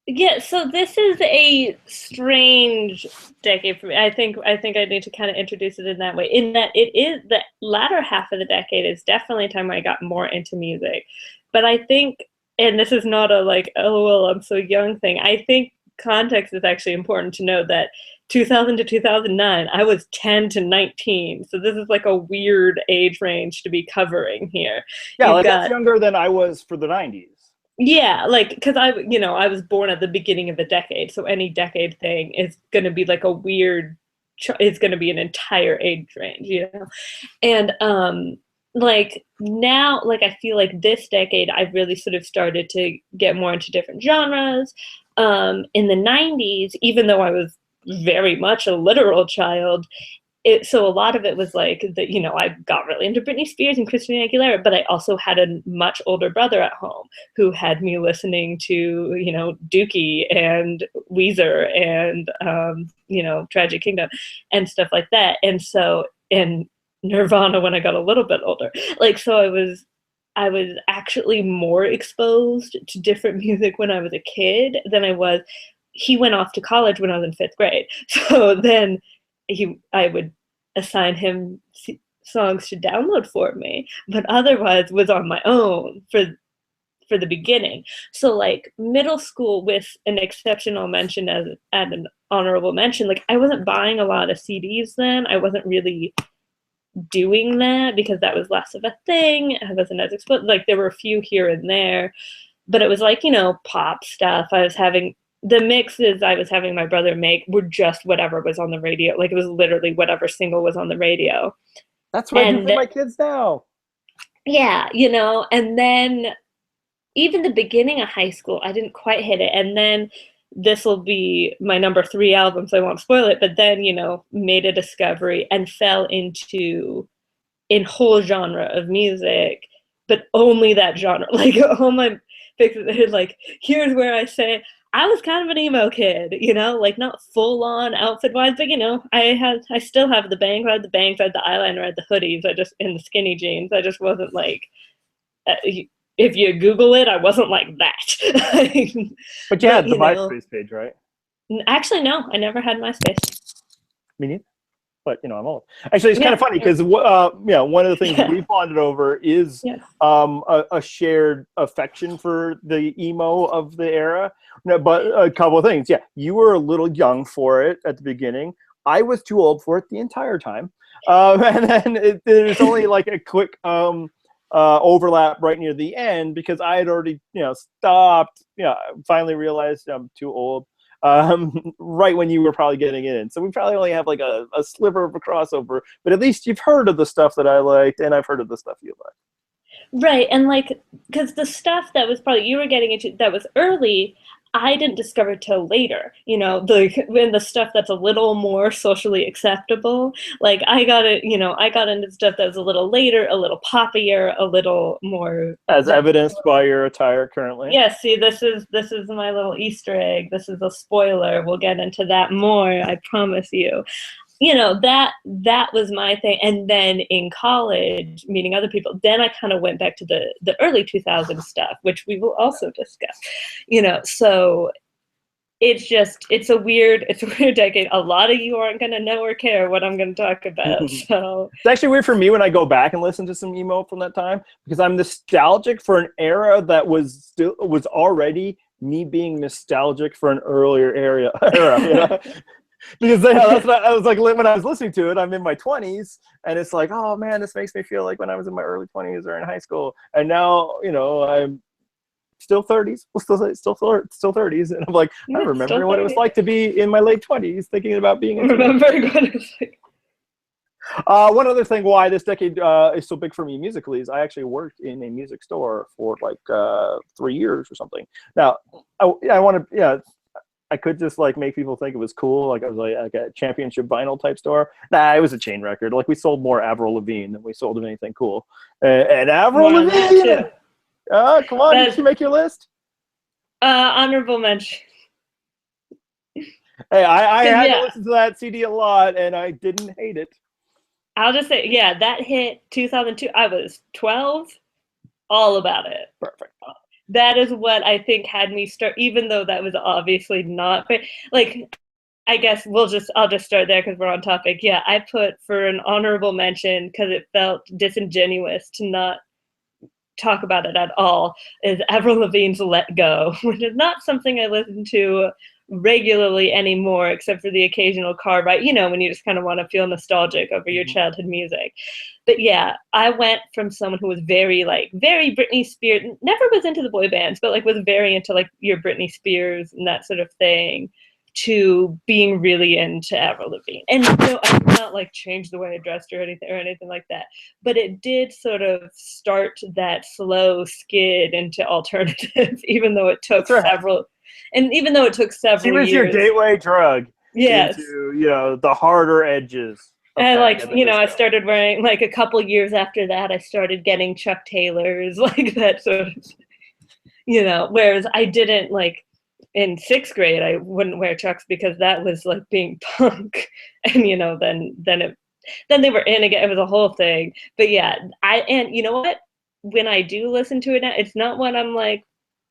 Yeah, so this is a strange decade for me. I think I need to kind of introduce it in that way. In that it is the latter half of the decade is definitely a time where I got more into music. But I think, and this is not a like, LOL, I'm so young thing. I think context is actually important to know that 2000 to 2009, I was 10 to 19. So this is like a weird age range to be covering here. Yeah, that's younger than I was for the 90s. Yeah, like, because I was born at the beginning of the decade, so any decade thing is going to be like a weird, it's going to be an entire age range, And, like, now, like, I feel like this decade, I've really sort of started to get more into different genres. In the 90s, even though I was very much a literal child, so a lot of it was like that, you know, I got really into Britney Spears and Christina Aguilera, but I also had a much older brother at home who had me listening to, you know, Dookie and Weezer and, you know, Tragic Kingdom and stuff like that. And so, and Nirvana when I got a little bit older. Like, so I was actually more exposed to different music when I was a kid than I was. He went off to college when I was in 5th grade. So then I would assign him songs to download for me, but otherwise was on my own for the beginning. So like middle school, with an exceptional mention as an honorable mention, like I wasn't buying a lot of CDs then. I wasn't really doing that because that was less of a thing. I wasn't as exposed. Like there were a few here and there, but it was like, you know, pop stuff. I was having the mixes I was having my brother make were just whatever was on the radio. Like it was literally whatever single was on the radio. That's what I do for my kids now. Yeah, you know, and then even the beginning of high school, I didn't quite hit it. And then this will be my number 3 album, so I won't spoil it. But then, you know, made a discovery and fell into a whole genre of music, but only that genre. Like all my fixes, like here's where I say I was kind of an emo kid, you know, like not full on outfit wise, but you know, I still have the bangs, I had the bangs, I had the eyeliner, I had the hoodies, I just in the skinny jeans. I just wasn't like, if you Google it, I wasn't like that. But you had the MySpace page, right? Actually, no, I never had MySpace. Me neither. But you know, I'm old. Actually, it's kind of funny because one of the things we bonded over is a shared affection for the emo of the era. No, but a couple of things. Yeah, you were a little young for it at the beginning. I was too old for it the entire time, and then there's only like a quick overlap right near the end because I had already stopped. Finally realized I'm too old. Right when you were probably getting in. So we probably only have like a sliver of a crossover, but at least you've heard of the stuff that I liked and I've heard of the stuff you liked. Right. And like, because the stuff that was probably you were getting into that was early, I didn't discover till later, you know, when the stuff that's a little more socially acceptable. Like I got into stuff that was a little later, a little poppier, a little more as evidenced by your attire currently. Yeah, see, this is my little Easter egg. This is a spoiler. We'll get into that more, I promise you. You know, that was my thing. And then in college, meeting other people, then I kind of went back to the early 2000s stuff, which we will also discuss. You know, so it's a weird decade. A lot of you aren't going to know or care what I'm going to talk about. So it's actually weird for me when I go back and listen to some emo from that time because I'm nostalgic for an era that was already me being nostalgic for an earlier era. You know? Because that's what I was like when I was listening to it. I'm in my 20s, and it's like, oh man, this makes me feel like when I was in my early 20s or in high school. And now, I'm still 30s, still 30s, and I'm like, I remember what it was like to be in my late 20s, thinking about being. Remembering what it was like. One other thing why this decade is so big for me musically is I actually worked in a music store for like 3 years or something. Now, I want to, I could just like make people think it was cool. Like I was like a championship vinyl type store. Nah, it was a chain record. Like we sold more Avril Lavigne than we sold of anything cool. And Avril Lavigne. Come on, did you make your list? Honorable mention. Hey, I had to listen to that CD a lot, and I didn't hate it. I'll just say, that hit 2002. I was 12. All about it. Perfect. That is what I think had me start, even though that was obviously not like. I guess I'll just start there because we're on topic. Yeah, I put for an honorable mention because it felt disingenuous to not talk about it at all. Is Avril Lavigne's "Let Go," which is not something I listen to regularly anymore, except for the occasional car ride, when you just kind of want to feel nostalgic over your childhood music. But yeah, I went from someone who was very Britney Spears, never was into the boy bands, but like was very into like your Britney Spears and that sort of thing, to being really into Avril Lavigne. And I did not like change the way I dressed or anything like that. But it did sort of start that slow skid into alternative, even though it took several. And even though it took several years. She was your gateway drug. Yes. Into, the harder edges. And Okay, like, yeah, the you know, I disco. started wearing like a couple years after that, I started getting Chuck Taylors, like that sort of, you know, whereas I didn't like in sixth grade, I wouldn't wear Chucks because that was like being punk. And, you know, then they were in again. It was a whole thing. But yeah, and you know what? When I do listen to it now, it's not when I'm like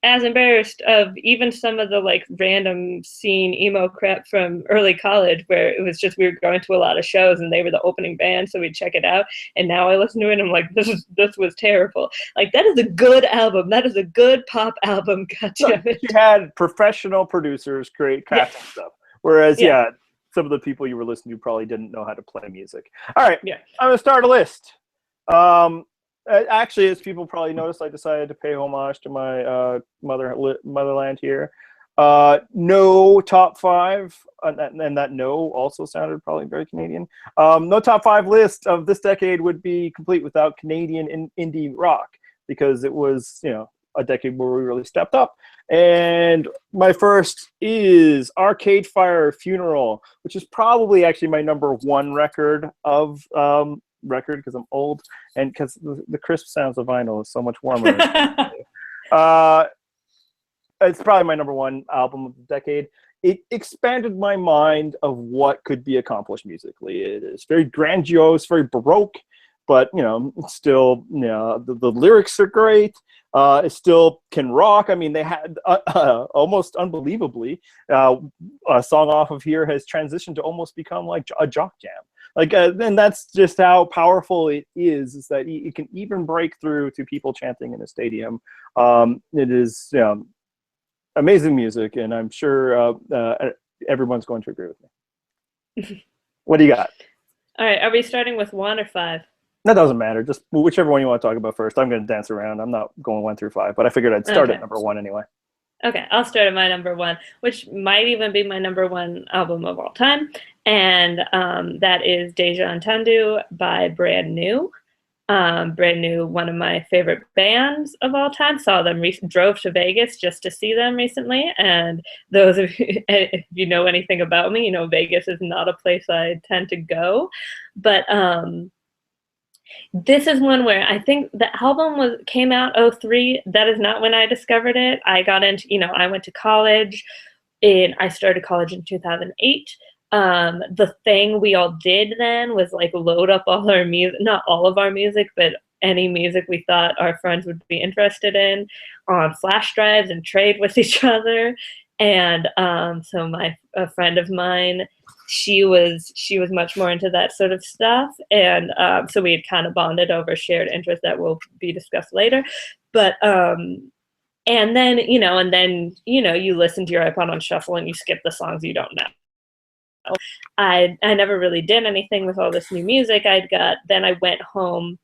as embarrassed of even some of the like random scene emo crap from early college where it was just we were going to a lot of shows and they were the opening band, so we'd check it out. And now I listen to it and I'm like, this was terrible. Like that is a good album. That is a good pop album. No, Gotcha. you had professional producers create crafting stuff. Whereas, Yeah. some of the people you were listening to probably didn't know how to play music. All right, Yeah. I'm going to start a list. Actually, as people probably noticed, I decided to pay homage to my motherland here. No top five, and that no also sounded probably very Canadian. No top five list of this decade would be complete without Canadian indie rock, because it was, a decade where we really stepped up. And my first is Arcade Fire Funeral, which is probably actually my number one record because I'm old and because the crisp sounds of vinyl is so much warmer. It's probably my number one album of the decade. It expanded my mind of what could be accomplished musically. It is very grandiose, very baroque, but still, the lyrics are great. It still can rock. I mean, they had almost unbelievably a song off of here has transitioned to almost become like a jock jam. And that's just how powerful it is that it can even break through to people chanting in a stadium. It is amazing music, and I'm sure everyone's going to agree with me. What do you got? All right. Are we starting with 1 or 5? That doesn't matter. Just whichever one you want to talk about first. I'm going to dance around. I'm not going 1 through 5, but I figured I'd start at number 1 anyway. Okay, I'll start at my number 1, which might even be my number 1 album of all time, and that is Deja Entendu by Brand New. Brand New, one of my favorite bands of all time. Saw them, drove to Vegas just to see them recently, and those of you, if you know anything about me, Vegas is not a place I tend to go, but this is one where I think the album came out 2003. That is not when I discovered it. I got into, I went to college and I started college in 2008. The thing we all did then was like load up all our music, not all of our music, but any music we thought our friends would be interested in on flash drives and trade with each other. And so a friend of mine, she was much more into that sort of stuff, and so we had kind of bonded over shared interests that will be discussed later. But and then you listen to your iPod on shuffle and you skip the songs you don't know. I never really did anything with all this new music I'd got. Then I went home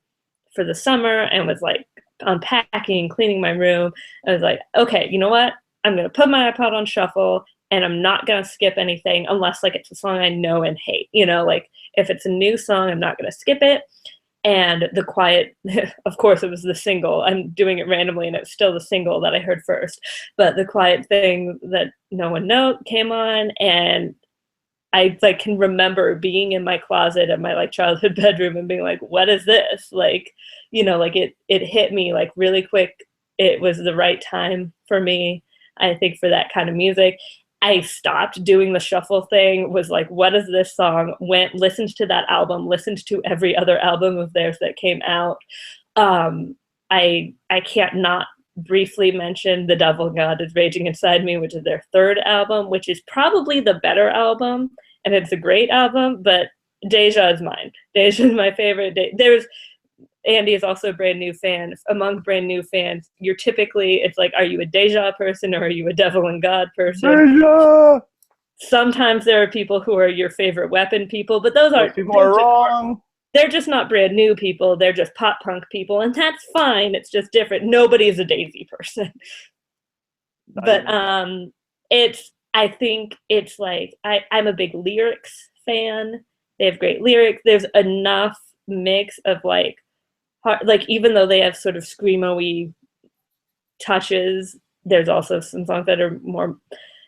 for the summer and was like unpacking, cleaning my room. I was like, okay, you know what? I'm gonna put my iPod on shuffle, and I'm not going to skip anything unless like it's a song I know and hate. Like if it's a new song, I'm not going to skip it. And The Quiet, of course, it was the single. I'm doing it randomly, and it's still the single that I heard first. But The Quiet Thing That No One Knows came on, and I can remember being in my closet at my like childhood bedroom and being like, what is this? It hit me like really quick. It was the right time for me, I think, for that kind of music. I stopped doing the shuffle thing, was like, what is this song? Went, listened to that album, listened to every other album of theirs that came out. I can't not briefly mention The Devil God Is Raging Inside Me, which is their third album, which is probably the better album, and it's a great album, but Deja is mine. Deja is my favorite. Andy is also a Brand New fan. Among Brand New fans, it's like, are you a Deja person or are you a Devil and God person? Deja! Sometimes there are people who are your favorite Weapon people, but those people are wrong. They're just not Brand New people. They're just pop punk people, and that's fine. It's just different. Nobody's a Daisy person. But I think it's like I'm a big lyrics fan. They have great lyrics. There's enough mix of like even though they have sort of screamo-y touches, there's also some songs that are more,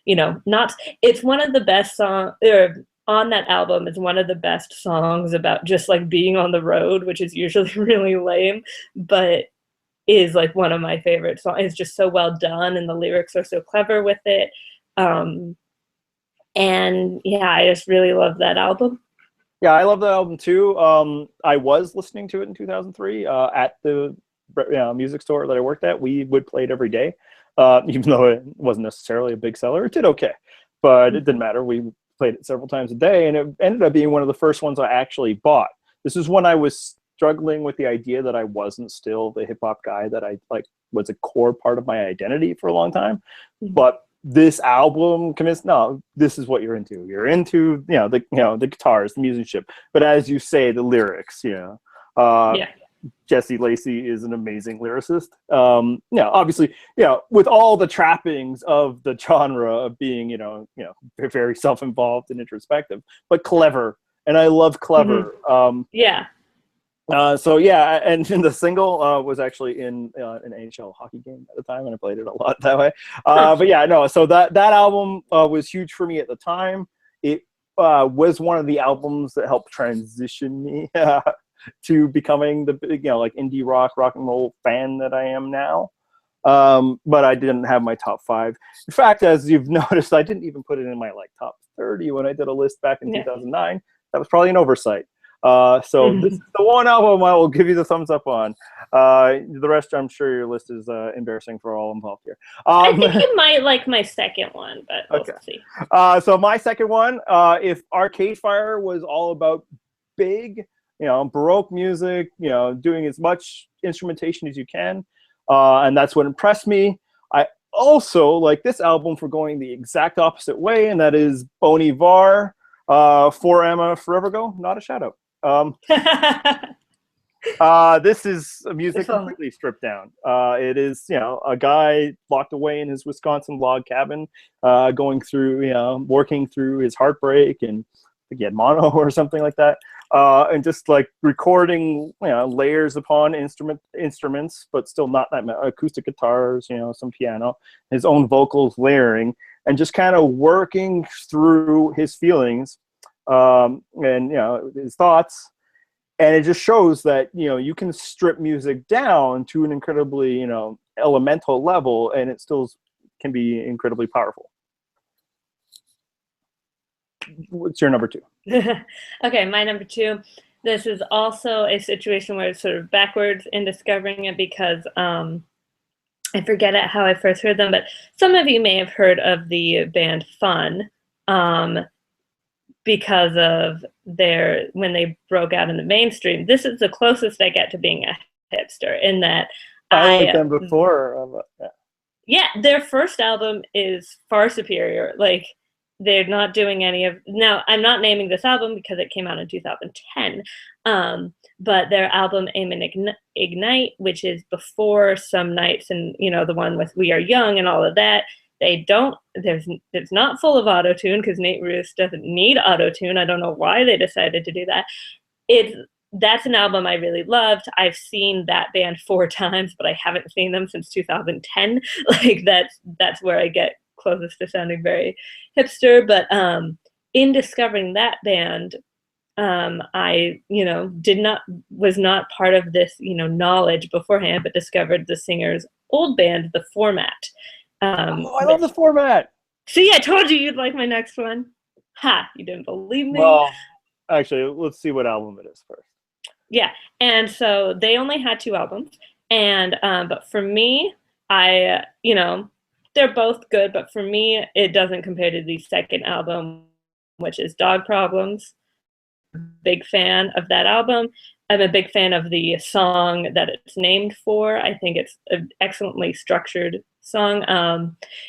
not. It's one of the best songs, or on that album is one of the best songs about just like being on the road, which is usually really lame, but is like one of my favorite songs. It's just so well done, and the lyrics are so clever with it. And yeah, I just really love that album. Yeah, I love the album too. I was listening to it in 2003 at the music store that I worked at. We would play it every day, even though it wasn't necessarily a big seller. It did okay, but it didn't matter. We played it several times a day, and it ended up being one of the first ones I actually bought. This is when I was struggling with the idea that I wasn't still the hip hop guy that I like was a core part of my identity for a long time. But this album commits, no, this is what you're into. You're into, the guitars, the musicianship. But as you say, the lyrics, Jesse Lacey is an amazing lyricist. Obviously, with all the trappings of the genre of being, very self-involved and introspective, but clever. And I love clever. And the single was actually in an NHL hockey game at the time, and I played it a lot that way. So that album was huge for me at the time. It was one of the albums that helped transition me to becoming the big, like indie rock and roll fan that I am now. But I didn't have my top 5. In fact, as you've noticed, I didn't even put it in my top 30 when I did a list back in 2009. That was probably an oversight. So this is the one album I will give you the thumbs up on. The rest, I'm sure your list is embarrassing for all involved here. I think you might like my second one, but we'll see. So my second one, if Arcade Fire was all about big, Baroque music, doing as much instrumentation as you can, and that's what impressed me. I also like this album for going the exact opposite way, and that is Bon Iver, For Emma, Forever Go, Not a Shadow. This is music completely stripped down. It is, a guy locked away in his Wisconsin log cabin, going through, working through his heartbreak, and again, mono or something like that, and just like recording, layers upon instruments, but still not that many acoustic guitars, some piano, his own vocals layering, and just kind of working through his feelings. And his thoughts, and it just shows that you can strip music down to an incredibly elemental level, and it still can be incredibly powerful. What's your number 2? Okay, my number 2. This is also a situation where it's sort of backwards in discovering it, because I forget how I first heard them, but some of you may have heard of the band Fun. Because of when they broke out in the mainstream. This is the closest I get to being a hipster, in that I liked them before. Yeah, their first album is far superior. Like, they're not doing any of, now I'm not naming this album because it came out in 2010, but their album Aim and Ignite, which is before Some Nights and the one with We Are Young and all of that, it's not full of auto-tune, because Nate Ruess doesn't need auto-tune. I don't know why they decided to do that. That's an album I really loved. I've seen that band 4 times, but I haven't seen them since 2010. Like, that's where I get closest to sounding very hipster. But in discovering that band, I was not part of this knowledge beforehand, but discovered the singer's old band, The Format. I love The Format. See, I told you you'd like my next one. Ha! You didn't believe me. Well, actually, let's see what album it is first. Yeah, and so they only had 2 albums, and but for me, they're both good, but for me, it doesn't compare to the second album, which is Dog Problems. Big fan of that album. I'm a big fan of the song that it's named for. I think it's an excellently structured song.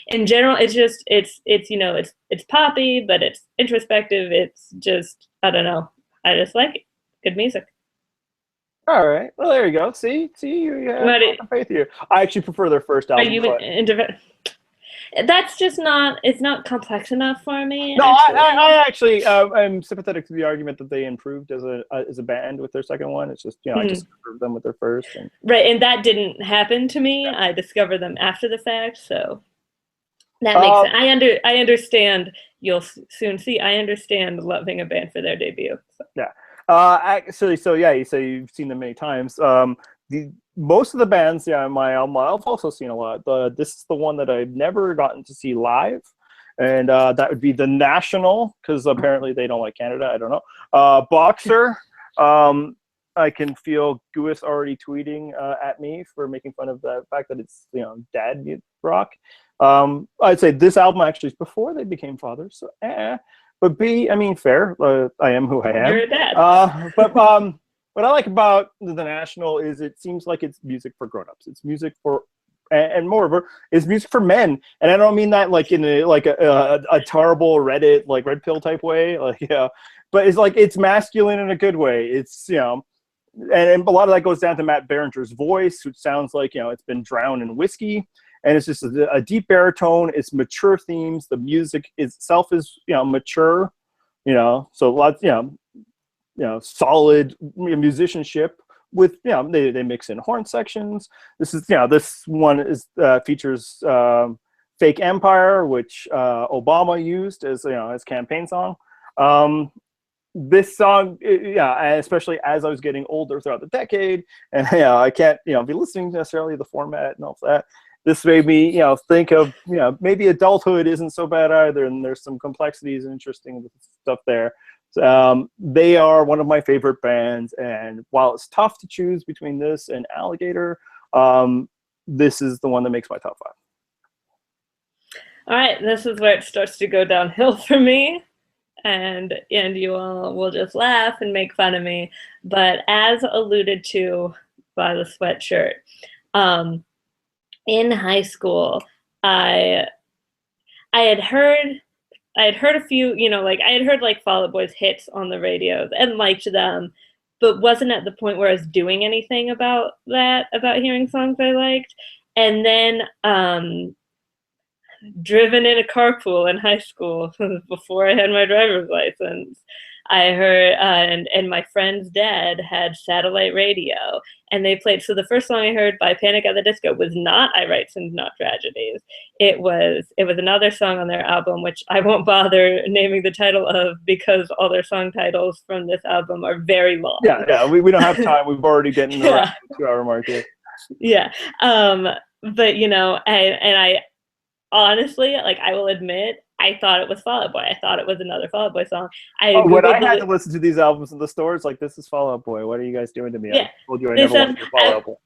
In general, it's poppy, but it's introspective. It's just, I don't know. I just like it. Good music. All right. Well, there you go. See, you have faith here. I actually prefer their first album. Are you that's just not, it's not complex enough for me. No, I actually I'm sympathetic to the argument that they improved as a band with their second one. It's just, I discovered them with their first. Right, and that didn't happen to me. I discovered them after the fact, so that makes sense. I understand, you'll soon see. I understand loving a band for their debut. So. Yeah. Actually, so yeah, you say you've seen them many times. Most of the bands, yeah, in my album, I've also seen a lot. This is the one that I've never gotten to see live, and that would be The National, because apparently they don't like Canada. I don't know. Boxer. I can feel Guis already tweeting at me for making fun of the fact that it's, dad rock. I'd say this album actually is before they became fathers. So, But B, I mean, fair. I am who I am. You're a dad. But what I like about The National is it seems like it's music for grown-ups. It's music for, and moreover, it's music for men. And I don't mean that like in a terrible Reddit, like red pill type way. But it's like, it's masculine in a good way. It's, and a lot of that goes down to Matt Berenger's voice, which sounds like, it's been drowned in whiskey. And it's just a deep baritone. It's mature themes. The music itself is, mature, so lots, solid musicianship with, they mix in horn sections. This is, this one is features Fake Empire, which Obama used as, his campaign song. This song, especially as I was getting older throughout the decade, and I can't, be listening to necessarily the format and all that. This made me, think of, maybe adulthood isn't so bad either, and there's some complexities and interesting stuff there. They are one of my favorite bands, and while it's tough to choose between this and Alligator, this is the one that makes my top 5. All right, this is where it starts to go downhill for me. And you all will just laugh and make fun of me. But as alluded to by the sweatshirt, in high school, I had heard a few, I had heard like Fall Out Boy's hits on the radios and liked them, but wasn't at the point where I was doing anything about hearing songs I liked. And then driven in a carpool in high school before I had my driver's license, I heard, and my friend's dad had satellite radio, and they played, so the first song I heard by Panic at the Disco was not I Write Sins Not Tragedies. It was another song on their album, which I won't bother naming the title of because all their song titles from this album are very long. Yeah, we don't have time. We've already getting around the 2-hour mark here. Yeah, but I honestly, like, I will admit, I thought it was Fall Out Boy. I thought it was another Fall Out Boy song. When I had to listen to these albums in the stores, like, this is Fall Out Boy. What are you guys doing to me? Yeah. I told you I never wanted to Fall Out Boy.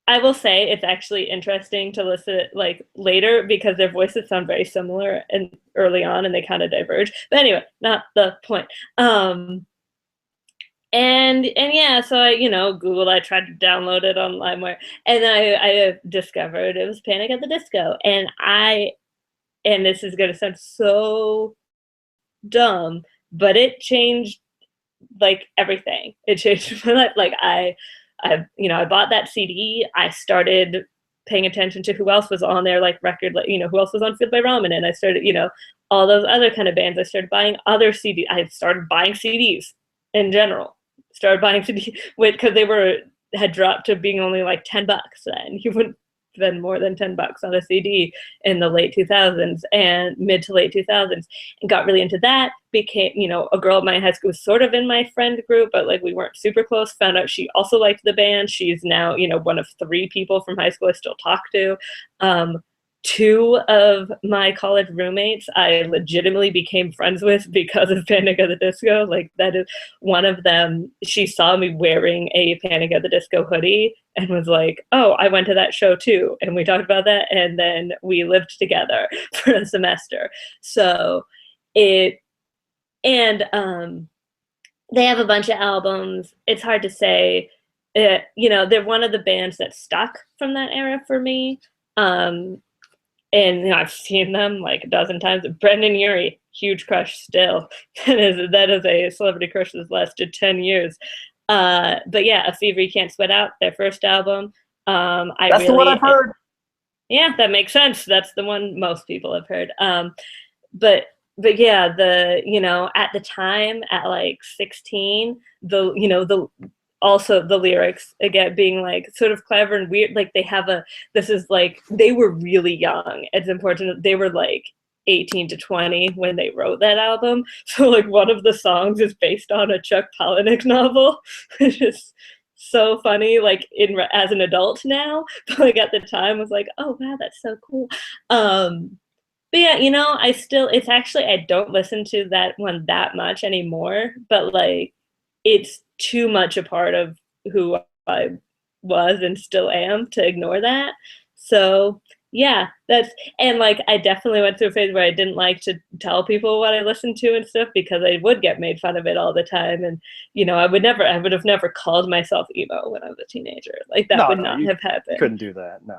I will say it's actually interesting to listen like later because their voices sound very similar and early on, and they kind of diverge. But anyway, not the point. And yeah, so I, Googled, I tried to download it on LimeWire, and I discovered it was Panic at the Disco. And this is going to sound so dumb, but it changed like everything. It changed my life. Like I bought that CD. I started paying attention to who else was on their like record, like, who else was on Filled by Ramen. And I started, all those other kind of bands. I started buying other CDs. I started buying CDs in general. Started buying CDs because they had dropped to being only like $10 then. You wouldn't spend more than $10 on a CD in the late 2000s and mid to late 2000s, and got really into that. Became, a girl at my high school was sort of in my friend group, but like we weren't super close. Found out she also liked the band. She's now, one of 3 people from high school I still talk to. 2 of my college roommates I legitimately became friends with because of Panic at the Disco. Like, that is one of them. She saw me wearing a Panic at the Disco hoodie and was like, oh, I went to that show too. And we talked about that. And then we lived together for a semester. So they have a bunch of albums. It's hard to say. They're one of the bands that stuck from that era for me. And I've seen them like a dozen times. Brendan Urie, huge crush still. That is a celebrity crush that's lasted 10 years. But yeah, A Fever You Can't Sweat Out, their first album. That's the one I've heard. Yeah, that makes sense. That's the one most people have heard. But yeah, at the time, at like 16, also the lyrics again being like sort of clever and weird, like they were really young. It's important. They were like 18 to 20 when they wrote that album. So like one of the songs is based on a Chuck Palahniuk novel, which is so funny, like as an adult now, but like at the time was like, oh wow, that's so cool. But yeah, it's actually, I don't listen to that one that much anymore, but like it's too much a part of who I was and still am to ignore that. So yeah, and like I definitely went through a phase where I didn't like to tell people what I listened to and stuff because I would get made fun of it all the time. And, I would have never called myself emo when I was a teenager. Like that would not have happened. Couldn't do that. No.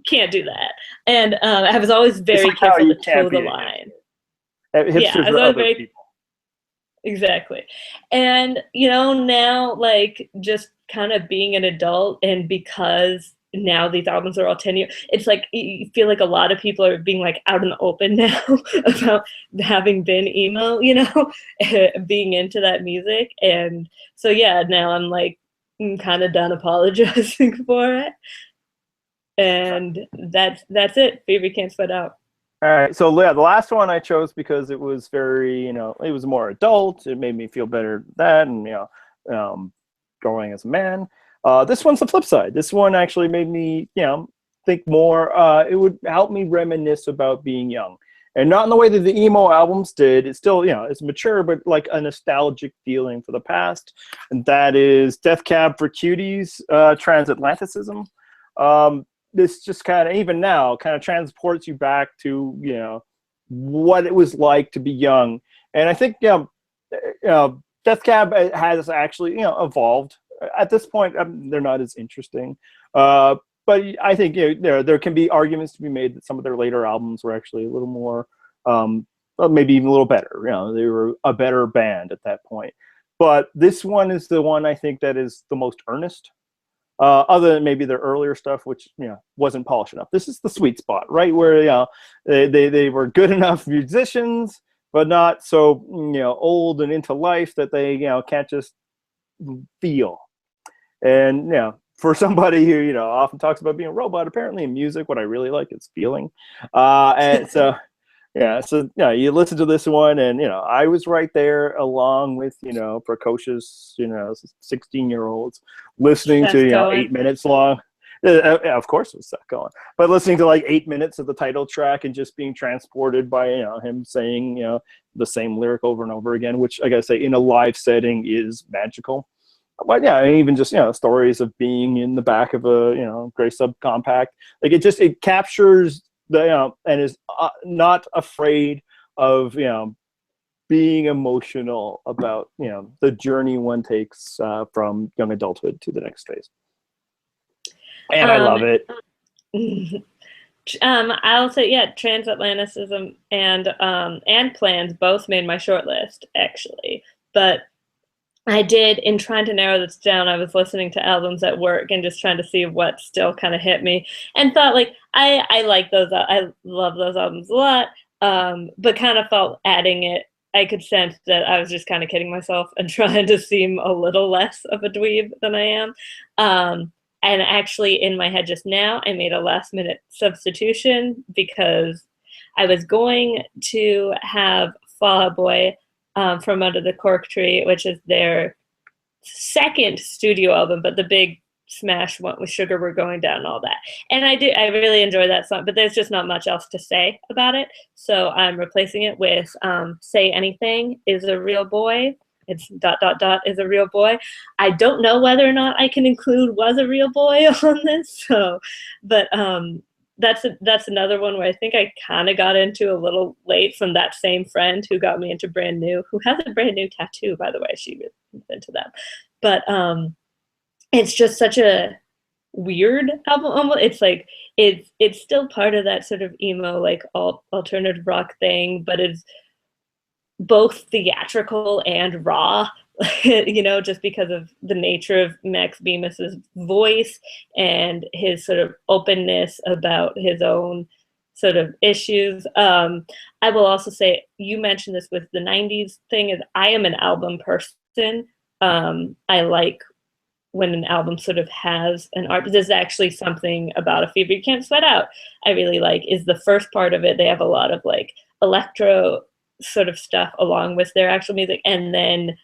Can't do that. And I was always very like careful to toe the line. Hipsters I was are always other very people. Exactly. And, now like just kind of being an adult, and because now these albums are all 10 years, it's like you feel like a lot of people are being like out in the open now about having been emo, being into that music. And so, yeah, now I'm like kind of done apologizing for it. And that's it. Phoebe can't spit out. All right, so yeah, the last one I chose because it was very, it was more adult. It made me feel better that, and growing as a man. This one's the flip side. This one actually made me, think more. It would help me reminisce about being young, and not in the way that the emo albums did. It's still, it's mature, but like a nostalgic feeling for the past, and that is Death Cab for Cuties, Transatlanticism. This just kind of, even now, kind of transports you back to, what it was like to be young. And I think, Death Cab has actually, evolved. At this point, they're not as interesting. But I think, there can be arguments to be made that some of their later albums were actually a little more, maybe even a little better. They were a better band at that point. But this one is the one I think that is the most earnest. Other than maybe their earlier stuff, which wasn't polished enough. This is the sweet spot, right, where they were good enough musicians, but not so old and into life that they can't just feel. And for somebody who often talks about being a robot, apparently in music, what I really like is feeling. And so. Yeah, so you listen to this one, and I was right there along with precocious 16-year-olds listening to 8 minutes long. Of course, it was Seth Cohen, but listening to like 8 minutes of the title track and just being transported by him saying the same lyric over and over again, which I gotta say in a live setting is magical. But yeah, even just stories of being in the back of a gray subcompact, like it captures the and is not afraid of being emotional about the journey one takes from young adulthood to the next phase. And I love it. I'll say Transatlanticism and Plans both made my short list actually, but I did, in trying to narrow this down, I was listening to albums at work and just trying to see what still kind of hit me, and thought like I like those. I love those albums a lot, but kind of felt adding it, I could sense that I was just kind of kidding myself and trying to seem a little less of a dweeb than I am. And actually, in my head just now, I made a last-minute substitution because I was going to have Fall Out Boy from Under the Cork Tree, which is their second studio album, but the big smash one with Sugar We're Going Down and all that. And I really enjoy that song, but there's just not much else to say about it. So I'm replacing it with Say Anything Is a Real Boy. It's ... is a real boy. I don't know whether or not I can include Was a Real Boy on this. So, but that's another one where I think I kind of got into a little late from that same friend who got me into Brand New, who has a brand new tattoo, by the way. She was into that. But it's just such a weird album. It's like it's still part of that sort of emo, like alternative rock thing, but it's both theatrical and raw. Just because of the nature of Max Bemis's voice and his sort of openness about his own sort of issues. I will also say, you mentioned this with the 90s thing, is I am an album person. I like when an album sort of has an art. There's actually something about A Fever You Can't Sweat Out I really like, is the first part of it. They have a lot of like electro sort of stuff along with their actual music, and then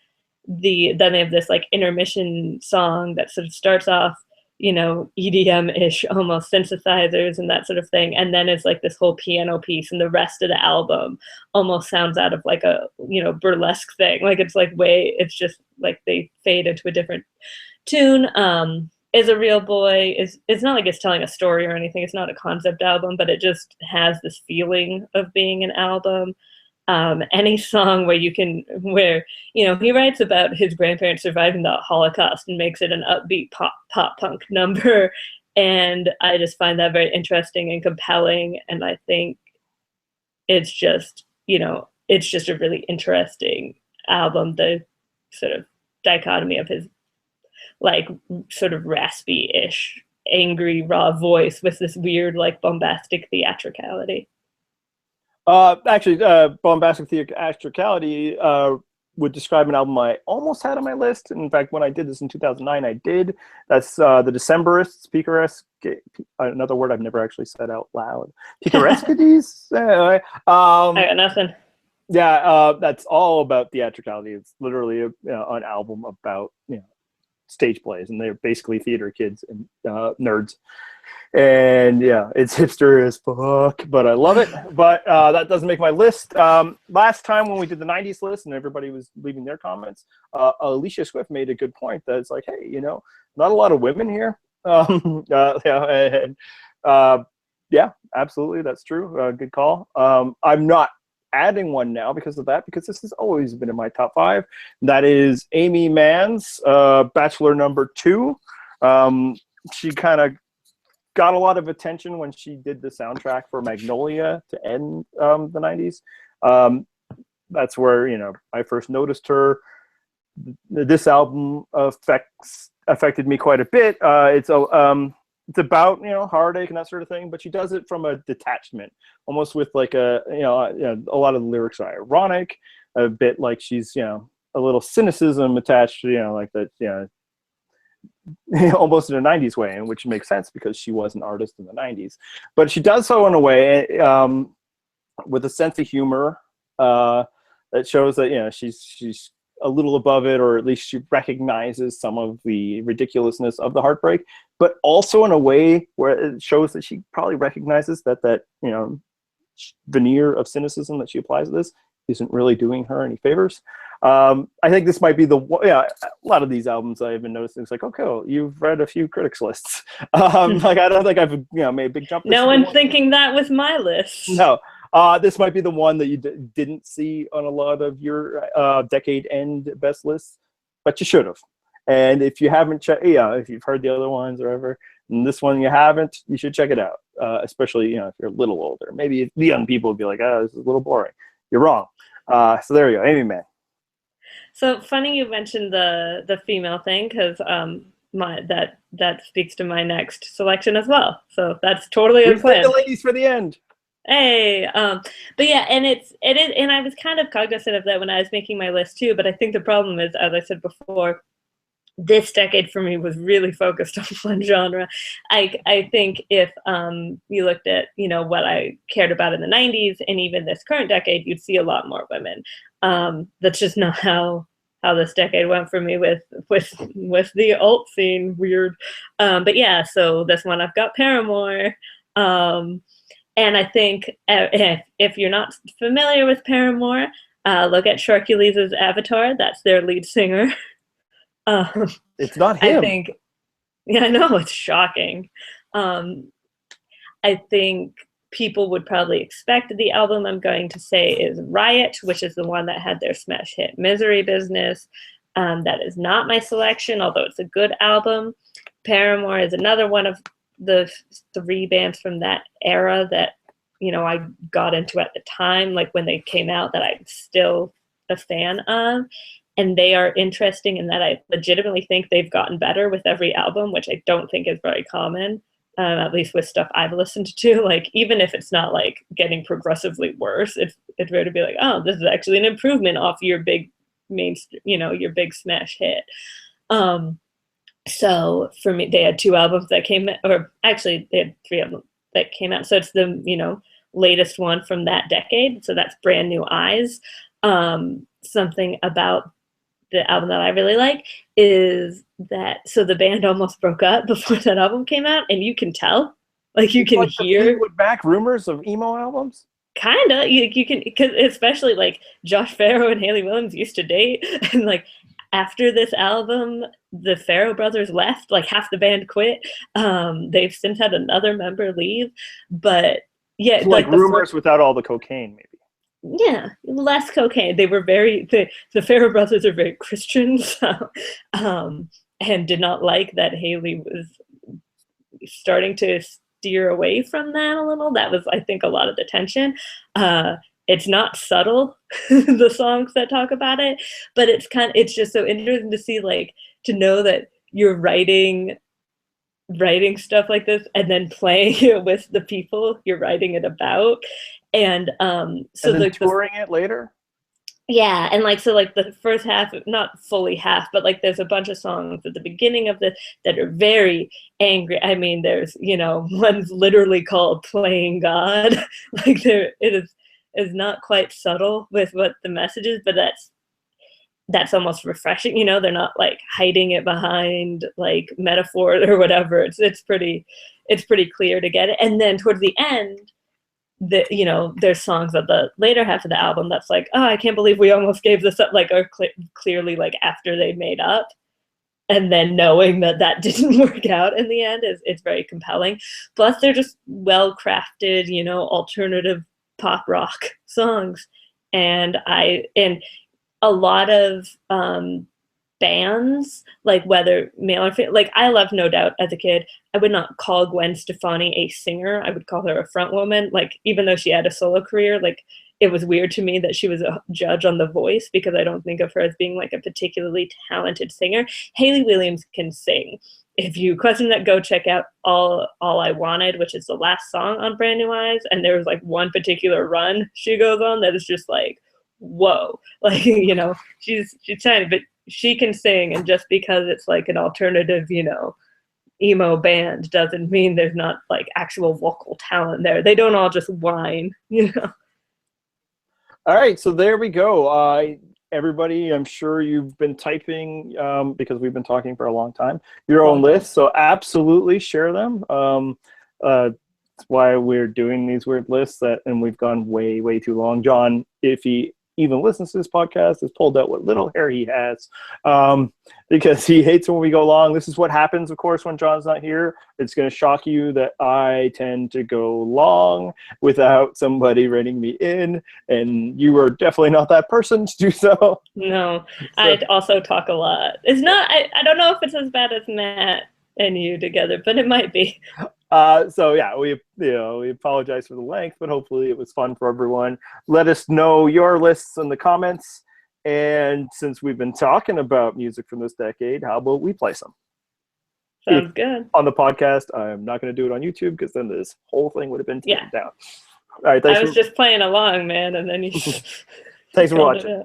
they have this like intermission song that sort of starts off, you know, EDM-ish, almost synthesizers and that sort of thing, and then it's like this whole piano piece, and the rest of the album almost sounds out of like a, you know, burlesque thing. Like it's like it's just like they fade into a different tune. Is a Real Boy is, it's not like it's telling a story or anything. It's not a concept album, but it just has this feeling of being an album. Any song where you know, he writes about his grandparents surviving the Holocaust and makes it an upbeat pop punk number, and I just find that very interesting and compelling, and I think it's just, you know, it's just a really interesting album. The sort of dichotomy of his like sort of raspy-ish, angry, raw voice with this weird like bombastic theatricality. Actually, bombastic theatricality would describe an album I almost had on my list. In fact, when I did this in 2009, I did. That's the Decemberists, Picaresque, another word I've never actually said out loud. Picaresquides? Anyway, I got nothing. Yeah, that's all about theatricality. It's literally an album about, you know, stage plays, and they're basically theater kids and nerds. And yeah, it's hipster as fuck, but I love it. But that doesn't make my list. Last time when we did the 90s list and everybody was leaving their comments, Alicia Swift made a good point that it's like, hey, you know, not a lot of women here. Yeah, absolutely, that's true. Good call. I'm not adding one now because of that, because this has always been in my top 5. That is Amy Mann's Bachelor number 2. She kind of got a lot of attention when she did the soundtrack for Magnolia to end the 90s. That's where, you know, I first noticed her. This album affected me quite a bit. It's about, you know, heartache and that sort of thing, but she does it from a detachment, almost with like a lot of the lyrics are ironic, a bit like she's, you know, a little cynicism attached, you know, like that, you know, almost in a 90s way, and which makes sense because she was an artist in the 90s. But she does so in a way with a sense of humor that shows that, you know, she's a little above it, or at least she recognizes some of the ridiculousness of the heartbreak, but also in a way where it shows that she probably recognizes that you know, veneer of cynicism that she applies to this isn't really doing her any favors. I think this might be a lot of these albums I've been noticing. It's like, okay, well, you've read a few critics lists. Like, I don't think I've, you know, made a big jump. No one's thinking that with my list. No. This might be the one that you didn't see on a lot of your decade end best lists, but you should have. And if you haven't checked, if you've heard the other ones or whatever, and this one you haven't, you should check it out. Especially, you know, if you're a little older. Maybe the young people will be like, oh, this is a little boring. You're wrong. So there you go, Amy Mann. So funny you mentioned the female thing, because that speaks to my next selection as well. So that's totally a plan. The ladies for the end. Hey, but yeah, and it is, and I was kind of cognizant of that when I was making my list too. But I think the problem is, as I said before, this decade for me was really focused on one genre. I think if you looked at, you know, what I cared about in the 90s and even this current decade, you'd see a lot more women. That's just not how this decade went for me with the alt scene. Weird. But yeah, so this one I've got Paramore. And I think if you're not familiar with Paramore, look at Hercules' Avatar. That's their lead singer. It's not him. I think, yeah, I know, it's shocking. I think people would probably expect the album I'm going to say is Riot, which is the one that had their smash hit Misery Business. That is not my selection, although it's a good album. Paramore is another one of the 3 bands from that era that, you know, I got into at the time, like when they came out, that I'm still a fan of. And they are interesting in that I legitimately think they've gotten better with every album, which I don't think is very common, at least with stuff I've listened to. Like, even if it's not like getting progressively worse, it's rare to be like, oh, this is actually an improvement off your big your big smash hit. So for me, they had 2 albums that came, or actually they had 3 albums that came out. So it's the, latest one from that decade. So that's Brand New Eyes. Something about the album that I really like is that, so the band almost broke up before that album came out, and you can tell, like you It's can like the hear. Fleetwood Mac rumors of emo albums. Kind of, you can, because especially like Josh Farrow and Haley Williams used to date, and like after this album, the Farrow brothers left, like half the band quit. They've since had another member leave, but yeah, So like rumors without all the cocaine, maybe. Yeah, less cocaine. They were the Farrow brothers are very Christian, so, and did not like that Haley was starting to steer away from that a little. That was, I think, a lot of the tension. It's not subtle, the songs that talk about it, but it's just so interesting to see, like, to know that you're writing stuff like this and then playing it with the people you're writing it about. And so and then touring it later. Yeah, and like, so like the first half, not fully half, but like there's a bunch of songs at the beginning of this that are very angry. I mean, there's, one's literally called Playing God. Like it is not quite subtle with what the message is, but that's almost refreshing. They're not like hiding it behind like metaphor or whatever. It's pretty clear to get it. And then towards the end, there's songs of the later half of the album that's like, oh, I can't believe we almost gave this up, like, are clearly like after they made up, and then knowing that didn't work out in the end it's very compelling. Plus they're just well crafted, alternative pop rock songs, and a lot of bands, like whether male or female, like I loved No Doubt as a kid. I would not call Gwen Stefani a singer. I would call her a front woman. Like, even though she had a solo career, like it was weird to me that she was a judge on The Voice, because I don't think of her as being like a particularly talented singer. Haley Williams can sing. If you question that, go check out All I Wanted, which is the last song on Brand New Eyes. And there was like one particular run she goes on that is just like, whoa, like, she's tiny, but she can sing. And just because it's like an alternative, emo band doesn't mean there's not like actual vocal talent there. They don't all just whine. All right, so there we go. Everybody, I'm sure you've been typing, because we've been talking for a long time, your own list. So absolutely share them. That's why we're doing these weird lists and we've gone way, way too long. John, if he even listens to this podcast, has pulled out what little hair he has, because he hates when we go long. This is what happens, of course, when John's not here. It's going to shock you that I tend to go long without somebody reining me in, and you are definitely not that person to do so. No, I also talk a lot. It's not, I don't know if it's as bad as Matt and you together, but it might be. So yeah, we apologize for the length, but hopefully it was fun for everyone. Let us know your lists in the comments. And since we've been talking about music from this decade, how about we play some? Sounds good. On the podcast, I'm not going to do it on YouTube because then this whole thing would have been taken down. All right, I was just playing along, man, and then you. Thanks for watching.